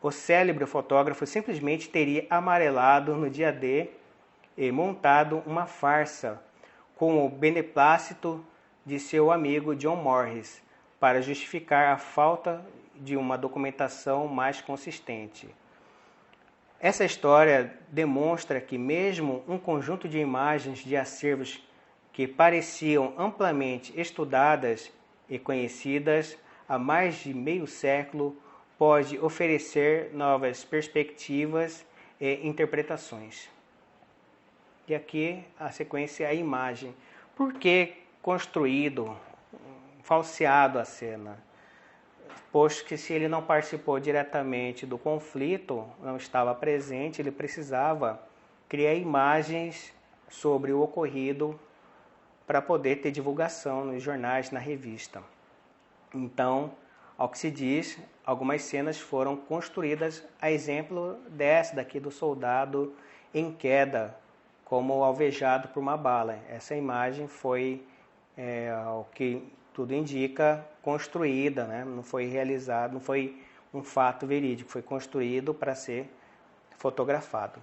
o célebre fotógrafo simplesmente teria amarelado no dia D e montado uma farsa com o beneplácito de seu amigo John Morris para justificar a falta de uma documentação mais consistente. Essa história demonstra que mesmo um conjunto de imagens de acervos que pareciam amplamente estudadas e conhecidas há mais de meio século pode oferecer novas perspectivas e interpretações. E aqui a sequência é a imagem. Por que construído, falseado a cena? Pois que se ele não participou diretamente do conflito, não estava presente, ele precisava criar imagens sobre o ocorrido para poder ter divulgação nos jornais, na revista. Então, ao que se diz, algumas cenas foram construídas, a exemplo dessa daqui do soldado em queda, como alvejado por uma bala. Essa imagem foi, ao que tudo indica, construída, né? Não foi realizado, não foi um fato verídico, foi construído para ser fotografado.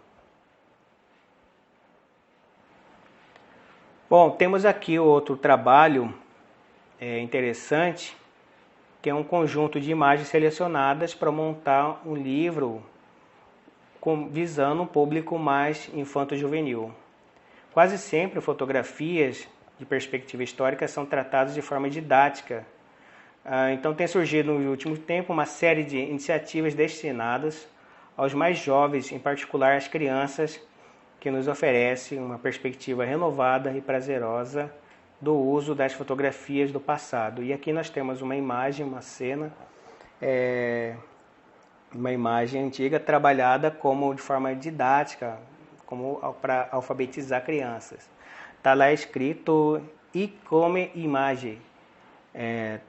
Bom, temos aqui outro trabalho interessante, que é um conjunto de imagens selecionadas para montar um livro visando um público mais infanto-juvenil. Quase sempre fotografias de perspectiva histórica são tratadas de forma didática. Então tem surgido no último tempo uma série de iniciativas destinadas aos mais jovens, em particular às crianças, que nos oferece uma perspectiva renovada e prazerosa do uso das fotografias do passado. E aqui nós temos uma imagem, uma cena, uma imagem antiga trabalhada como de forma didática, como para alfabetizar crianças. Está lá escrito "I come imagem",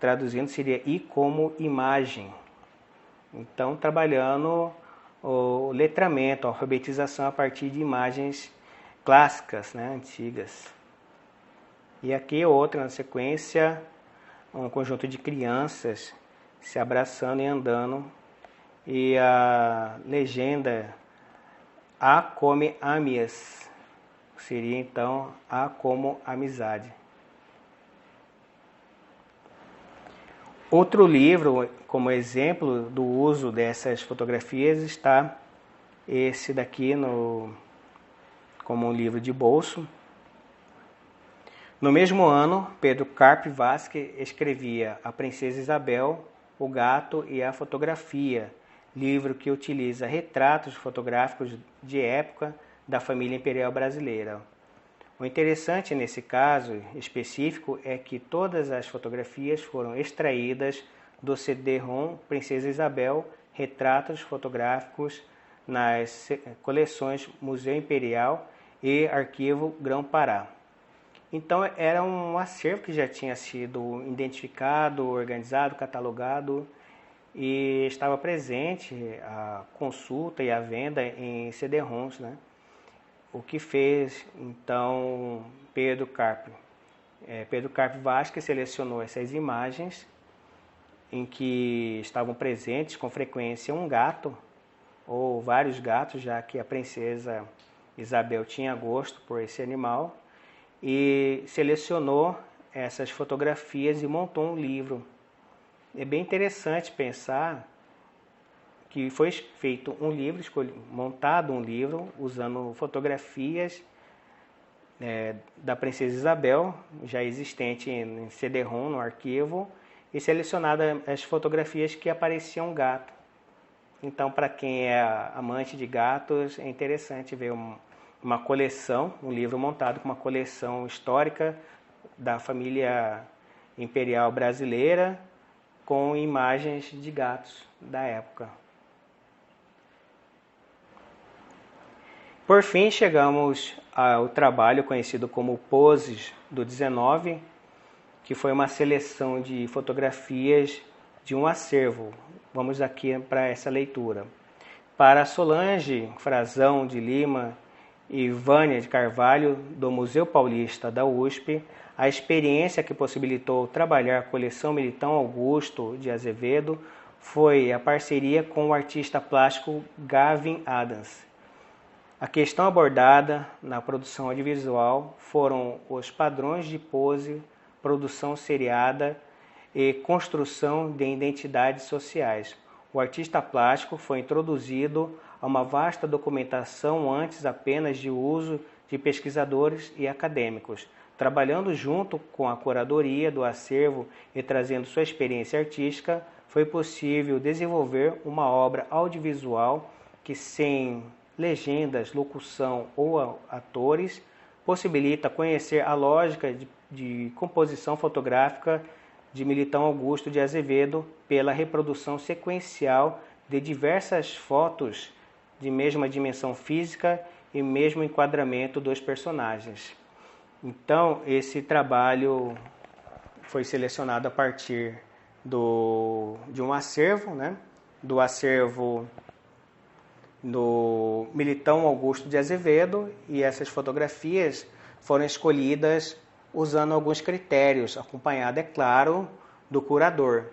traduzindo seria "I como imagem". Então, trabalhando o letramento, a alfabetização a partir de imagens clássicas, né, antigas. E aqui outra na sequência, um conjunto de crianças se abraçando e andando, e a legenda "A come amias", seria então "A como amizade". Outro livro, como exemplo do uso dessas fotografias, está esse daqui como um livro de bolso. No mesmo ano, Pedro Carpe Vasque escrevia A Princesa Isabel, o Gato e a Fotografia, livro que utiliza retratos fotográficos de época da família imperial brasileira. O interessante nesse caso específico é que todas as fotografias foram extraídas do CD-ROM Princesa Isabel, retratos fotográficos nas coleções Museu Imperial e Arquivo Grão-Pará. Então era um acervo que já tinha sido identificado, organizado, catalogado e estava presente a consulta e a venda em CD-ROMs, né? O que fez, então, Pedro Carpe Vasque selecionou essas imagens em que estavam presentes com frequência um gato ou vários gatos, já que a princesa Isabel tinha gosto por esse animal, e selecionou essas fotografias e montou um livro. É bem interessante pensar que foi feito um livro, montado um livro, usando fotografias da Princesa Isabel, já existente em CD-ROM, no arquivo, e selecionada as fotografias que apareciam gato. Então, para quem é amante de gatos, é interessante ver uma coleção, um livro montado com uma coleção histórica da família imperial brasileira, com imagens de gatos da época. Por fim, chegamos ao trabalho conhecido como Poses do 19, que foi uma seleção de fotografias de um acervo. Vamos aqui para essa leitura. Para Solange Frazão de Lima e Vânia de Carvalho, do Museu Paulista da USP, a experiência que possibilitou trabalhar a coleção Militão Augusto de Azevedo foi a parceria com o artista plástico Gavin Adams. A questão abordada na produção audiovisual foram os padrões de pose, produção seriada e construção de identidades sociais. O artista plástico foi introduzido a uma vasta documentação antes apenas de uso de pesquisadores e acadêmicos. Trabalhando junto com a curadoria do acervo e trazendo sua experiência artística, foi possível desenvolver uma obra audiovisual que, sem legendas, locução ou atores, possibilita conhecer a lógica de composição fotográfica de Militão Augusto de Azevedo pela reprodução sequencial de diversas fotos de mesma dimensão física e mesmo enquadramento dos personagens. Então, esse trabalho foi selecionado a partir de um acervo, né? Do acervo do Militão Augusto de Azevedo, e essas fotografias foram escolhidas usando alguns critérios, acompanhado, é claro, do curador.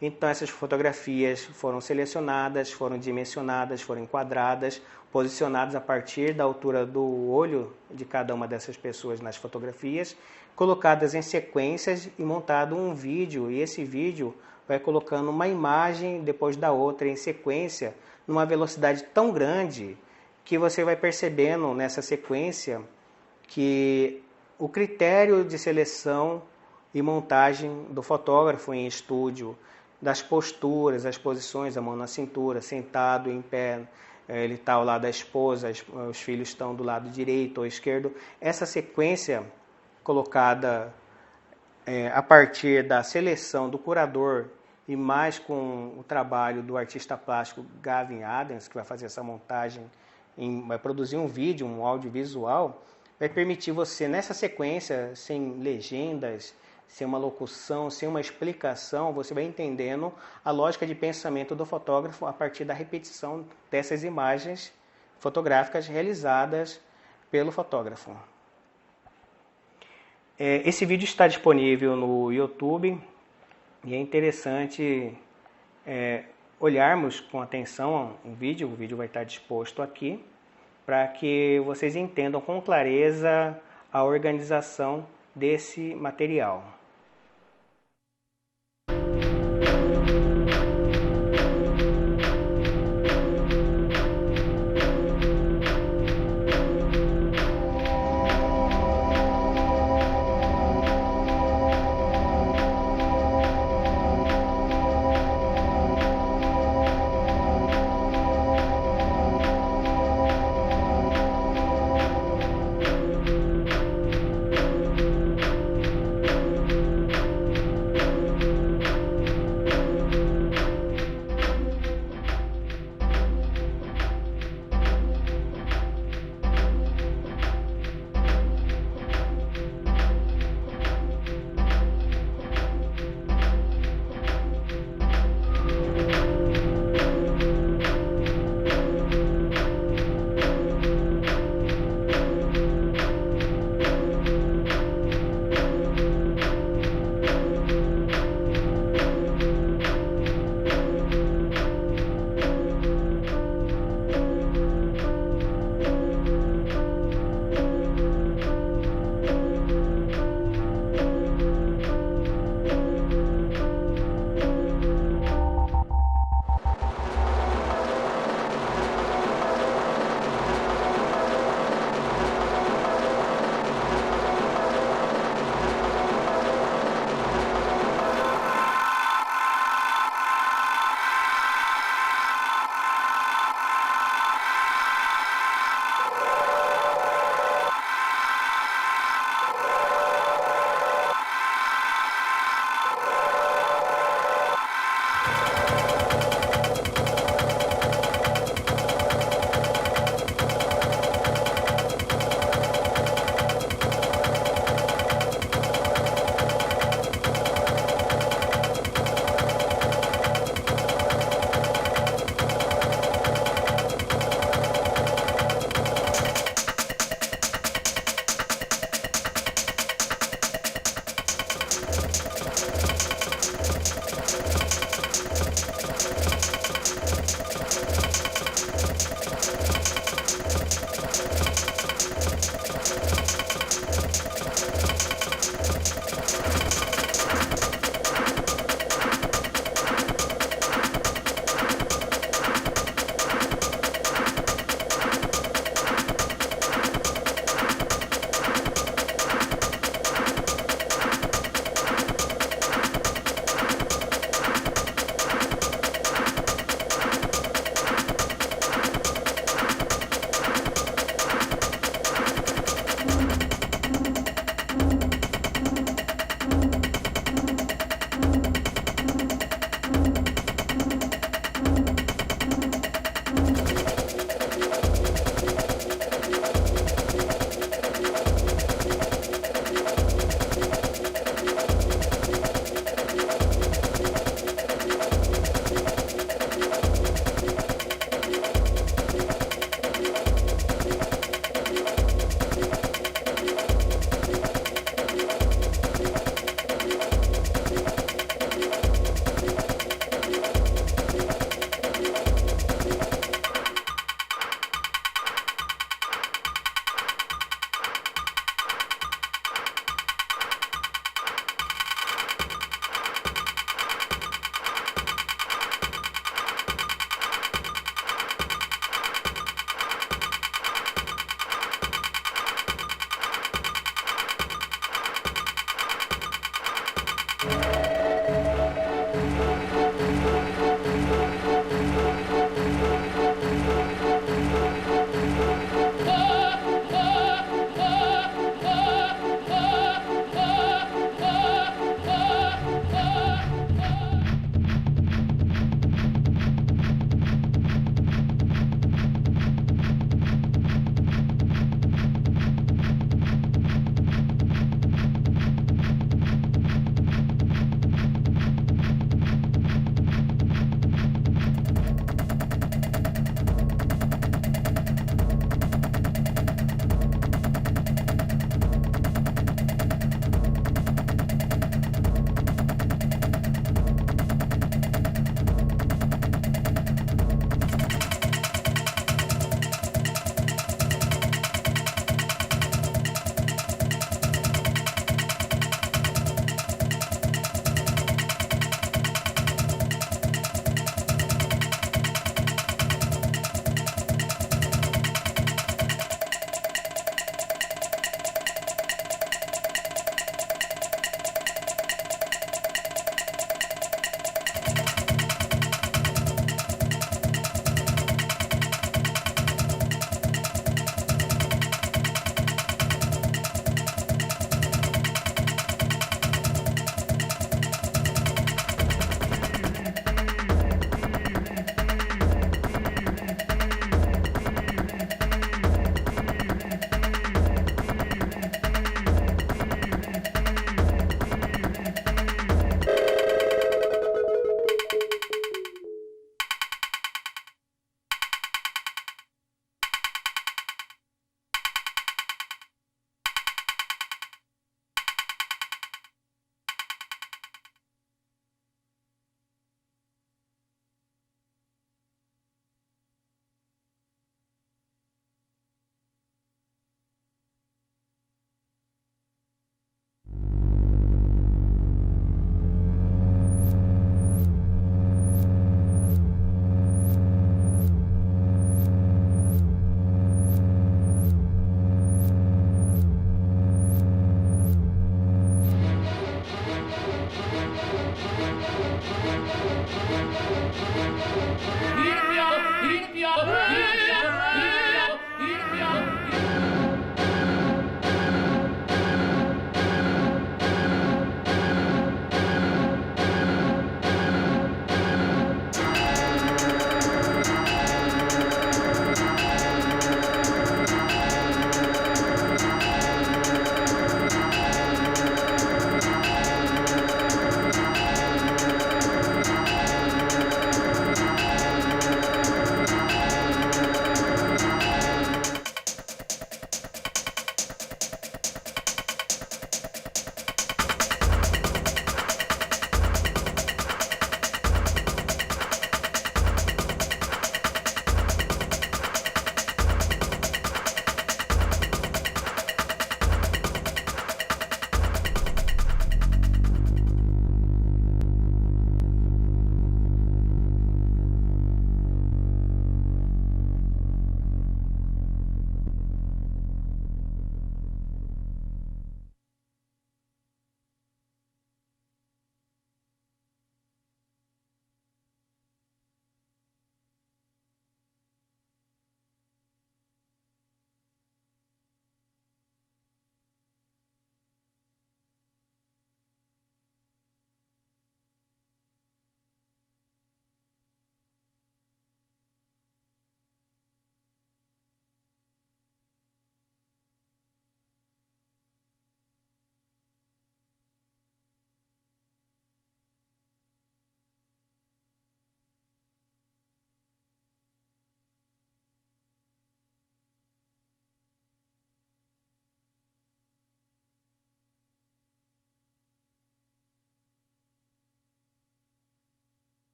Então, essas fotografias foram selecionadas, foram dimensionadas, foram enquadradas, posicionadas a partir da altura do olho de cada uma dessas pessoas nas fotografias, colocadas em sequências e montado um vídeo, e esse vídeo vai colocando uma imagem depois da outra em sequência, numa velocidade tão grande que você vai percebendo nessa sequência que o critério de seleção e montagem do fotógrafo em estúdio, das posturas, as posições, a mão na cintura, sentado, em pé, ele está ao lado da esposa, os filhos estão do lado direito ou esquerdo. Essa sequência colocada a partir da seleção do curador e mais com o trabalho do artista plástico Gavin Adams, que vai fazer essa montagem, vai produzir um vídeo, um audiovisual, vai permitir você, nessa sequência, sem legendas, sem uma locução, sem uma explicação, você vai entendendo a lógica de pensamento do fotógrafo a partir da repetição dessas imagens fotográficas realizadas pelo fotógrafo. Esse vídeo está disponível no YouTube e é interessante olharmos com atenção o vídeo vai estar disposto aqui, para que vocês entendam com clareza a organização desse material.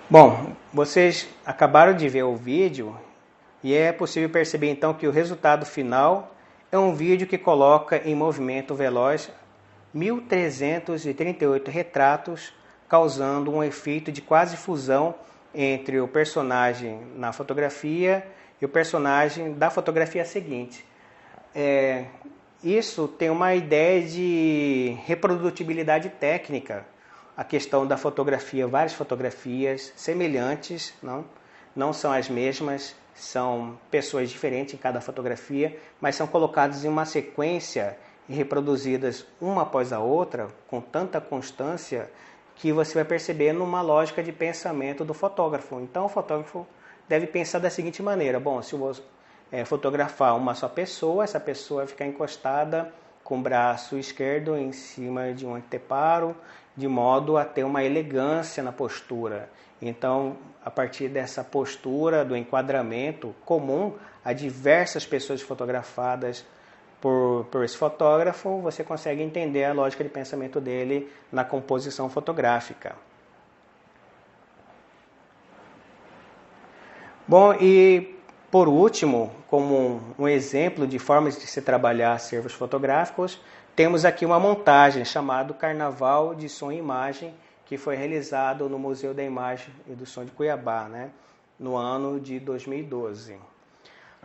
Bom, vocês acabaram de ver o vídeo e é possível perceber então que o resultado final é um vídeo que coloca em movimento veloz 1.338 retratos, causando um efeito de quase fusão entre o personagem na fotografia e o personagem da fotografia seguinte. Isso tem uma ideia de reprodutibilidade técnica. A questão da fotografia, várias fotografias semelhantes, não são as mesmas, são pessoas diferentes em cada fotografia, mas são colocadas em uma sequência e reproduzidas uma após a outra com tanta constância que você vai perceber numa lógica de pensamento do fotógrafo. Então o fotógrafo deve pensar da seguinte maneira: bom, se eu vou fotografar uma só pessoa, essa pessoa vai ficar encostada com o braço esquerdo em cima de um anteparo, de modo a ter uma elegância na postura. Então, a partir dessa postura, do enquadramento comum a diversas pessoas fotografadas por esse fotógrafo, você consegue entender a lógica de pensamento dele na composição fotográfica. Bom, e por último, como um exemplo de formas de se trabalhar acervos fotográficos, temos aqui uma montagem chamada Carnaval de Som e Imagem, que foi realizado no Museu da Imagem e do Som de Cuiabá, no ano de 2012.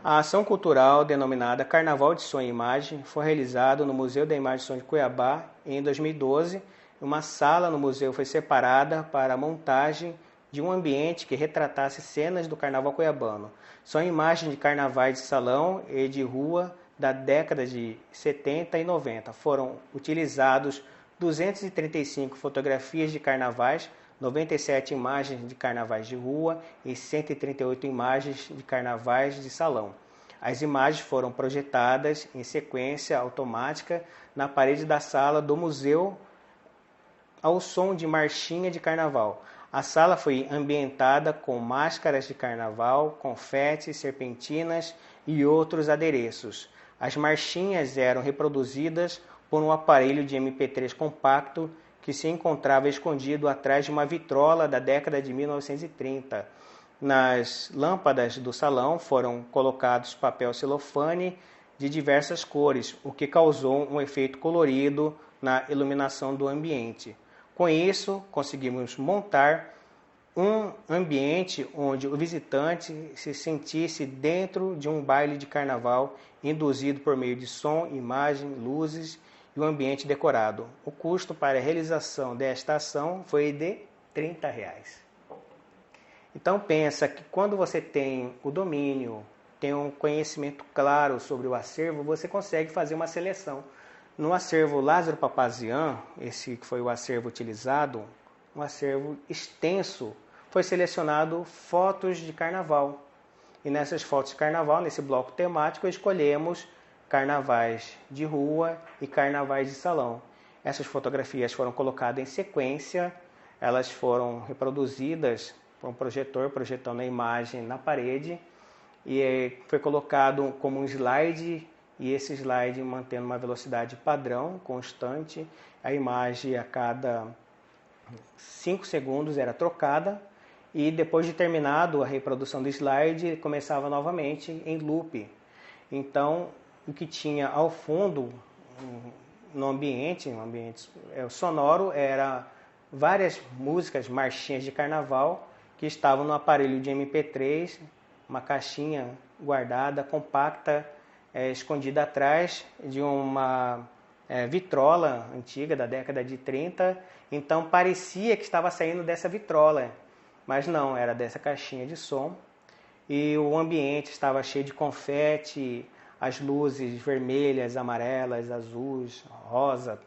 A ação cultural denominada Carnaval de Som e Imagem foi realizada no Museu da Imagem e do Som de Cuiabá em 2012. Uma sala no museu foi separada para a montagem de um ambiente que retratasse cenas do carnaval cuiabano. São imagens de carnavais de salão e de rua da década de 70 e 90. Foram utilizados 235 fotografias de carnavais, 97 imagens de carnavais de rua e 138 imagens de carnavais de salão. As imagens foram projetadas em sequência automática na parede da sala do museu ao som de marchinha de carnaval. A sala foi ambientada com máscaras de carnaval, confetes, serpentinas e outros adereços. As marchinhas eram reproduzidas por um aparelho de MP3 compacto que se encontrava escondido atrás de uma vitrola da década de 1930. Nas lâmpadas do salão foram colocados papel celofane de diversas cores, o que causou um efeito colorido na iluminação do ambiente. Com isso, conseguimos montar um ambiente onde o visitante se sentisse dentro de um baile de carnaval induzido por meio de som, imagem, luzes e um ambiente decorado. O custo para a realização desta ação foi de R$30. Então pensa que quando você tem o domínio, tem um conhecimento claro sobre o acervo, você consegue fazer uma seleção. No acervo Lázaro Papazian, esse que foi o acervo utilizado, um acervo extenso, foi selecionado fotos de carnaval. E nessas fotos de carnaval, nesse bloco temático, escolhemos carnavais de rua e carnavais de salão. Essas fotografias foram colocadas em sequência, elas foram reproduzidas por um projetor, projetando a imagem na parede, e foi colocado como um slide, e esse slide mantendo uma velocidade padrão, constante. A imagem a cada 5 segundos era trocada, e depois de terminado a reprodução do slide, começava novamente em loop. Então, o que tinha ao fundo, no ambiente sonoro, era várias músicas, marchinhas de carnaval, que estavam no aparelho de MP3, uma caixinha guardada, compacta, escondida atrás de uma vitrola antiga da década de 30. Então parecia que estava saindo dessa vitrola, mas não, era dessa caixinha de som. E o ambiente estava cheio de confete, as luzes vermelhas, amarelas, azuis, rosa.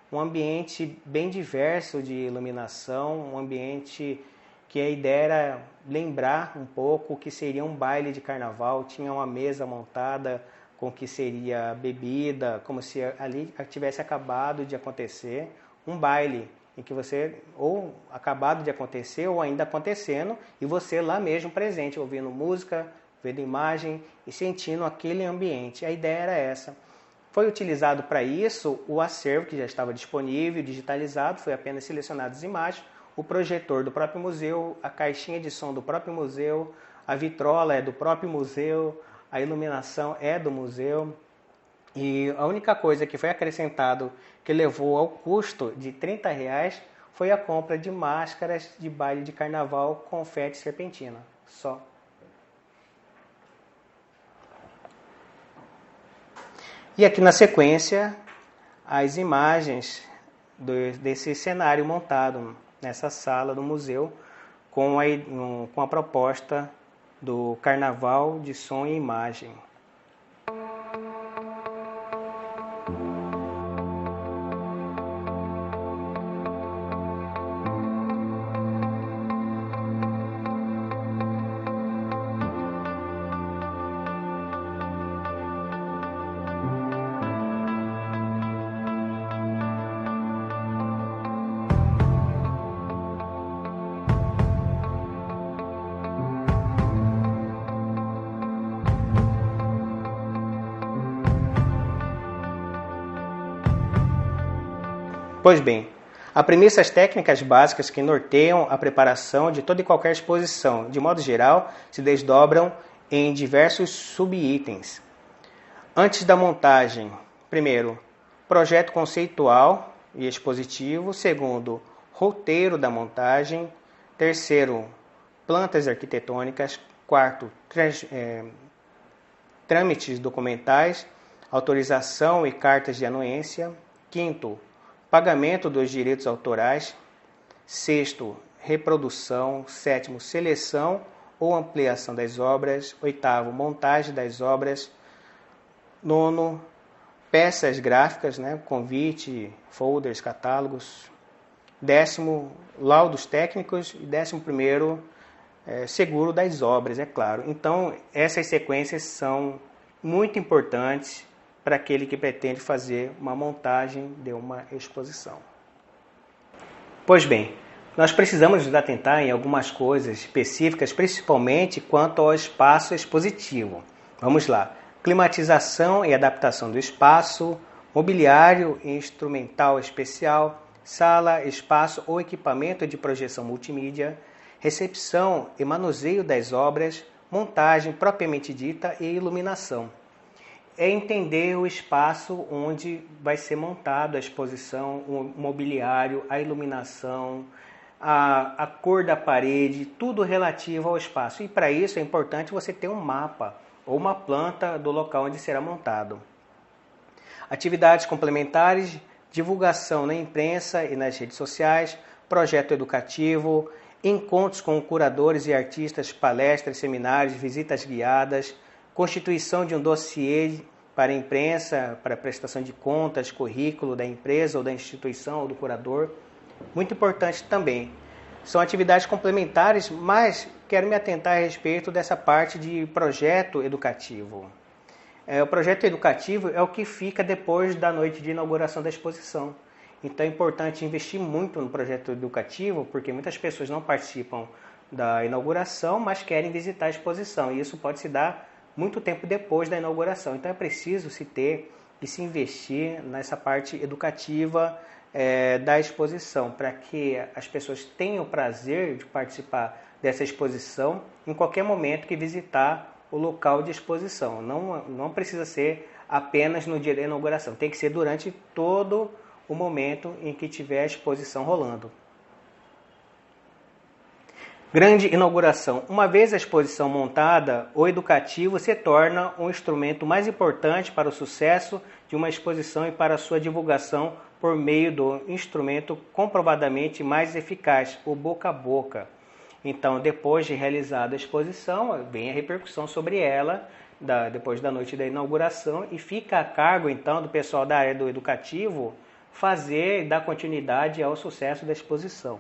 Um ambiente bem diverso de iluminação, um ambiente que a ideia era lembrar um pouco o que seria um baile de carnaval. Tinha uma mesa montada com o que seria bebida, como se ali tivesse acabado de acontecer um baile, em que você, ou acabado de acontecer, ou ainda acontecendo, e você lá mesmo presente, ouvindo música, vendo imagem e sentindo aquele ambiente. A ideia era essa. Foi utilizado para isso o acervo que já estava disponível, digitalizado, foi apenas selecionadas as imagens, o projetor do próprio museu, a caixinha de som do próprio museu, a vitrola é do próprio museu, a iluminação é do museu. E a única coisa que foi acrescentado que levou ao custo de R$30 foi a compra de máscaras de baile de carnaval confete serpentina. Só. E aqui na sequência, as imagens desse cenário montado nessa sala do museu com a proposta do Carnaval de Som e Imagem. Pois bem, há premissas técnicas básicas que norteiam a preparação de toda e qualquer exposição. De modo geral, se desdobram em diversos subitens. Antes da montagem, primeiro, projeto conceitual e expositivo. Segundo, roteiro da montagem. Terceiro, plantas arquitetônicas. Quarto, trâmites documentais, autorização e cartas de anuência. Quinto, pagamento dos direitos autorais. Sexto, reprodução. Sétimo, seleção ou ampliação das obras. Oitavo, montagem das obras. Nono, peças gráficas, convite, folders, catálogos. Décimo, laudos técnicos. E 11º, seguro das obras, é claro. Então, essas sequências são muito importantes para aquele que pretende fazer uma montagem de uma exposição. Pois bem, nós precisamos nos atentar em algumas coisas específicas, principalmente quanto ao espaço expositivo. Vamos lá. Climatização e adaptação do espaço, mobiliário e instrumental especial, sala, espaço ou equipamento de projeção multimídia, recepção e manuseio das obras, montagem propriamente dita e iluminação. É entender o espaço onde vai ser montado a exposição, o mobiliário, a iluminação, a cor da parede, tudo relativo ao espaço. E para isso é importante você ter um mapa ou uma planta do local onde será montado. Atividades complementares, divulgação na imprensa e nas redes sociais, projeto educativo, encontros com curadores e artistas, palestras, seminários, visitas guiadas, constituição de um dossiê para a imprensa, para prestação de contas, currículo da empresa ou da instituição ou do curador. Muito importante também. São atividades complementares, mas quero me atentar a respeito dessa parte de projeto educativo. O projeto educativo é o que fica depois da noite de inauguração da exposição. Então é importante investir muito no projeto educativo, porque muitas pessoas não participam da inauguração, mas querem visitar a exposição. E isso pode se dar muito tempo depois da inauguração. Então é preciso se ter e se investir nessa parte educativa da exposição, para que as pessoas tenham o prazer de participar dessa exposição em qualquer momento que visitar o local de exposição. Não precisa ser apenas no dia da inauguração, tem que ser durante todo o momento em que tiver a exposição rolando. Grande inauguração. Uma vez a exposição montada, o educativo se torna um instrumento mais importante para o sucesso de uma exposição e para a sua divulgação por meio do instrumento comprovadamente mais eficaz, o boca a boca. Então, depois de realizada a exposição, vem a repercussão sobre ela, depois da noite da inauguração, e fica a cargo, então, do pessoal da área do educativo fazer e dar continuidade ao sucesso da exposição.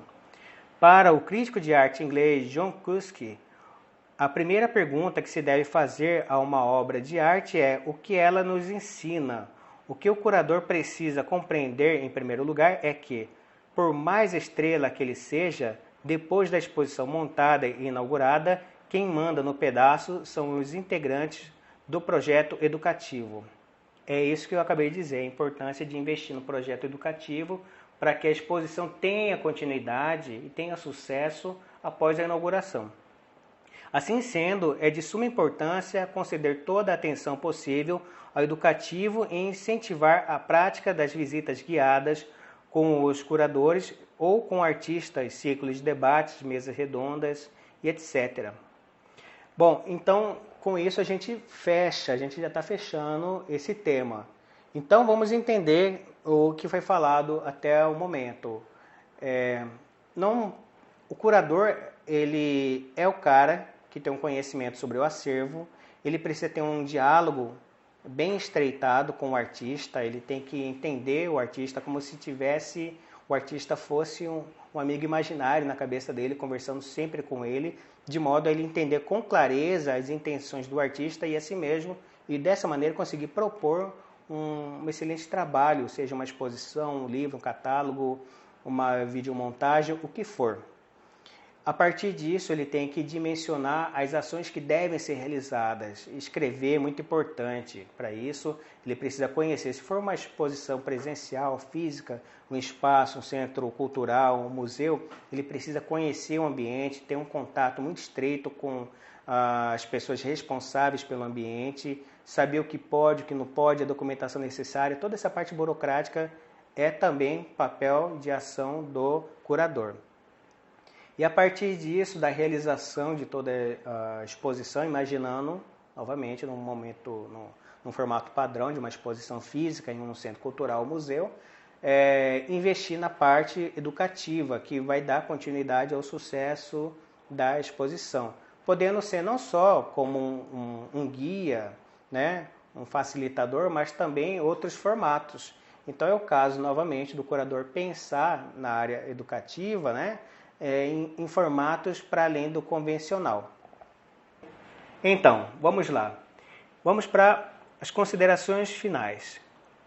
Para o crítico de arte inglês John Kuski, a primeira pergunta que se deve fazer a uma obra de arte é o que ela nos ensina. O que o curador precisa compreender, em primeiro lugar, é que, por mais estrela que ele seja, depois da exposição montada e inaugurada, quem manda no pedaço são os integrantes do projeto educativo. É isso que eu acabei de dizer, a importância de investir no projeto educativo para que a exposição tenha continuidade e tenha sucesso após a inauguração. Assim sendo, é de suma importância conceder toda a atenção possível ao educativo e incentivar a prática das visitas guiadas com os curadores ou com artistas, ciclos de debates, mesas redondas e etc. Bom, então com isso a gente já está fechando esse tema. Então vamos entender o que foi falado até o momento. O curador, ele é o cara que tem um conhecimento sobre o acervo, ele precisa ter um diálogo bem estreitado com o artista, ele tem que entender o artista como se o artista fosse um amigo imaginário na cabeça dele, conversando sempre com ele, de modo a ele entender com clareza as intenções do artista e a si mesmo, e dessa maneira conseguir propor um excelente trabalho, seja uma exposição, um livro, um catálogo, uma videomontagem, o que for. A partir disso, ele tem que dimensionar as ações que devem ser realizadas. Escrever é muito importante. Para isso, ele precisa conhecer. Se for uma exposição presencial, física, um espaço, um centro cultural, um museu, ele precisa conhecer o ambiente, ter um contato muito estreito com as pessoas responsáveis pelo ambiente, saber o que pode, o que não pode, a documentação necessária. Toda essa parte burocrática é também papel de ação do curador. E a partir disso, da realização de toda a exposição, imaginando, novamente, num formato padrão de uma exposição física em um centro cultural ou museu, investir na parte educativa, que vai dar continuidade ao sucesso da exposição. Podendo ser não só como um guia, né, um facilitador, mas também outros formatos. Então é o caso, novamente, do curador pensar na área educativa, né, em formatos para além do convencional. Então, vamos lá. Vamos para as considerações finais.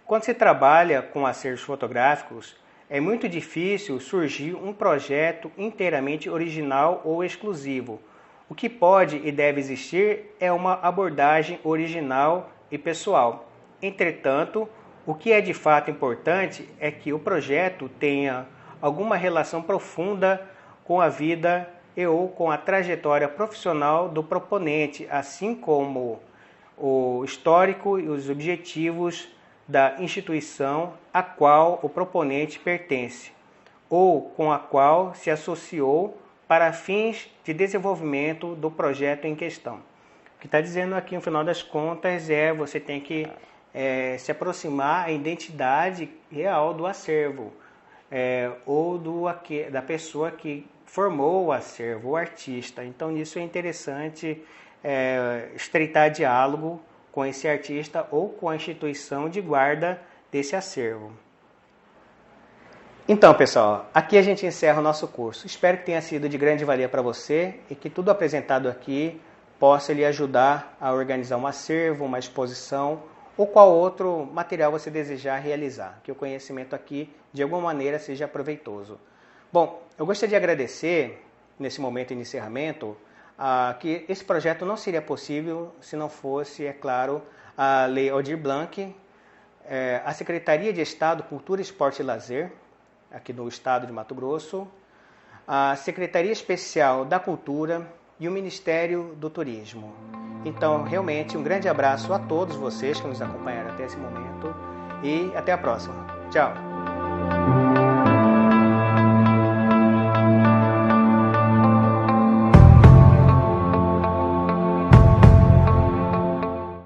Quando se trabalha com acervos fotográficos, é muito difícil surgir um projeto inteiramente original ou exclusivo. O que pode e deve existir é uma abordagem original e pessoal. Entretanto, o que é de fato importante é que o projeto tenha alguma relação profunda com a vida e ou com a trajetória profissional do proponente, assim como o histórico e os objetivos da instituição a qual o proponente pertence, ou com a qual se associou para fins de desenvolvimento do projeto em questão. O que está dizendo aqui, no final das contas, você tem que se aproximar da identidade real do acervo, ou da pessoa que formou o acervo, o artista. Então, isso é interessante, estreitar diálogo com esse artista ou com a instituição de guarda desse acervo. Então, pessoal, aqui a gente encerra o nosso curso. Espero que tenha sido de grande valia para você e que tudo apresentado aqui possa lhe ajudar a organizar um acervo, uma exposição ou qual outro material você desejar realizar. Que o conhecimento aqui, de alguma maneira, seja proveitoso. Bom, eu gostaria de agradecer, nesse momento de encerramento, que esse projeto não seria possível se não fosse, é claro, a Lei Aldir Blanc, a Secretaria de Estado, Cultura, Esporte e Lazer, aqui no estado de Mato Grosso, a Secretaria Especial da Cultura e o Ministério do Turismo. Então, realmente, um grande abraço a todos vocês que nos acompanharam até esse momento e até a próxima. Tchau!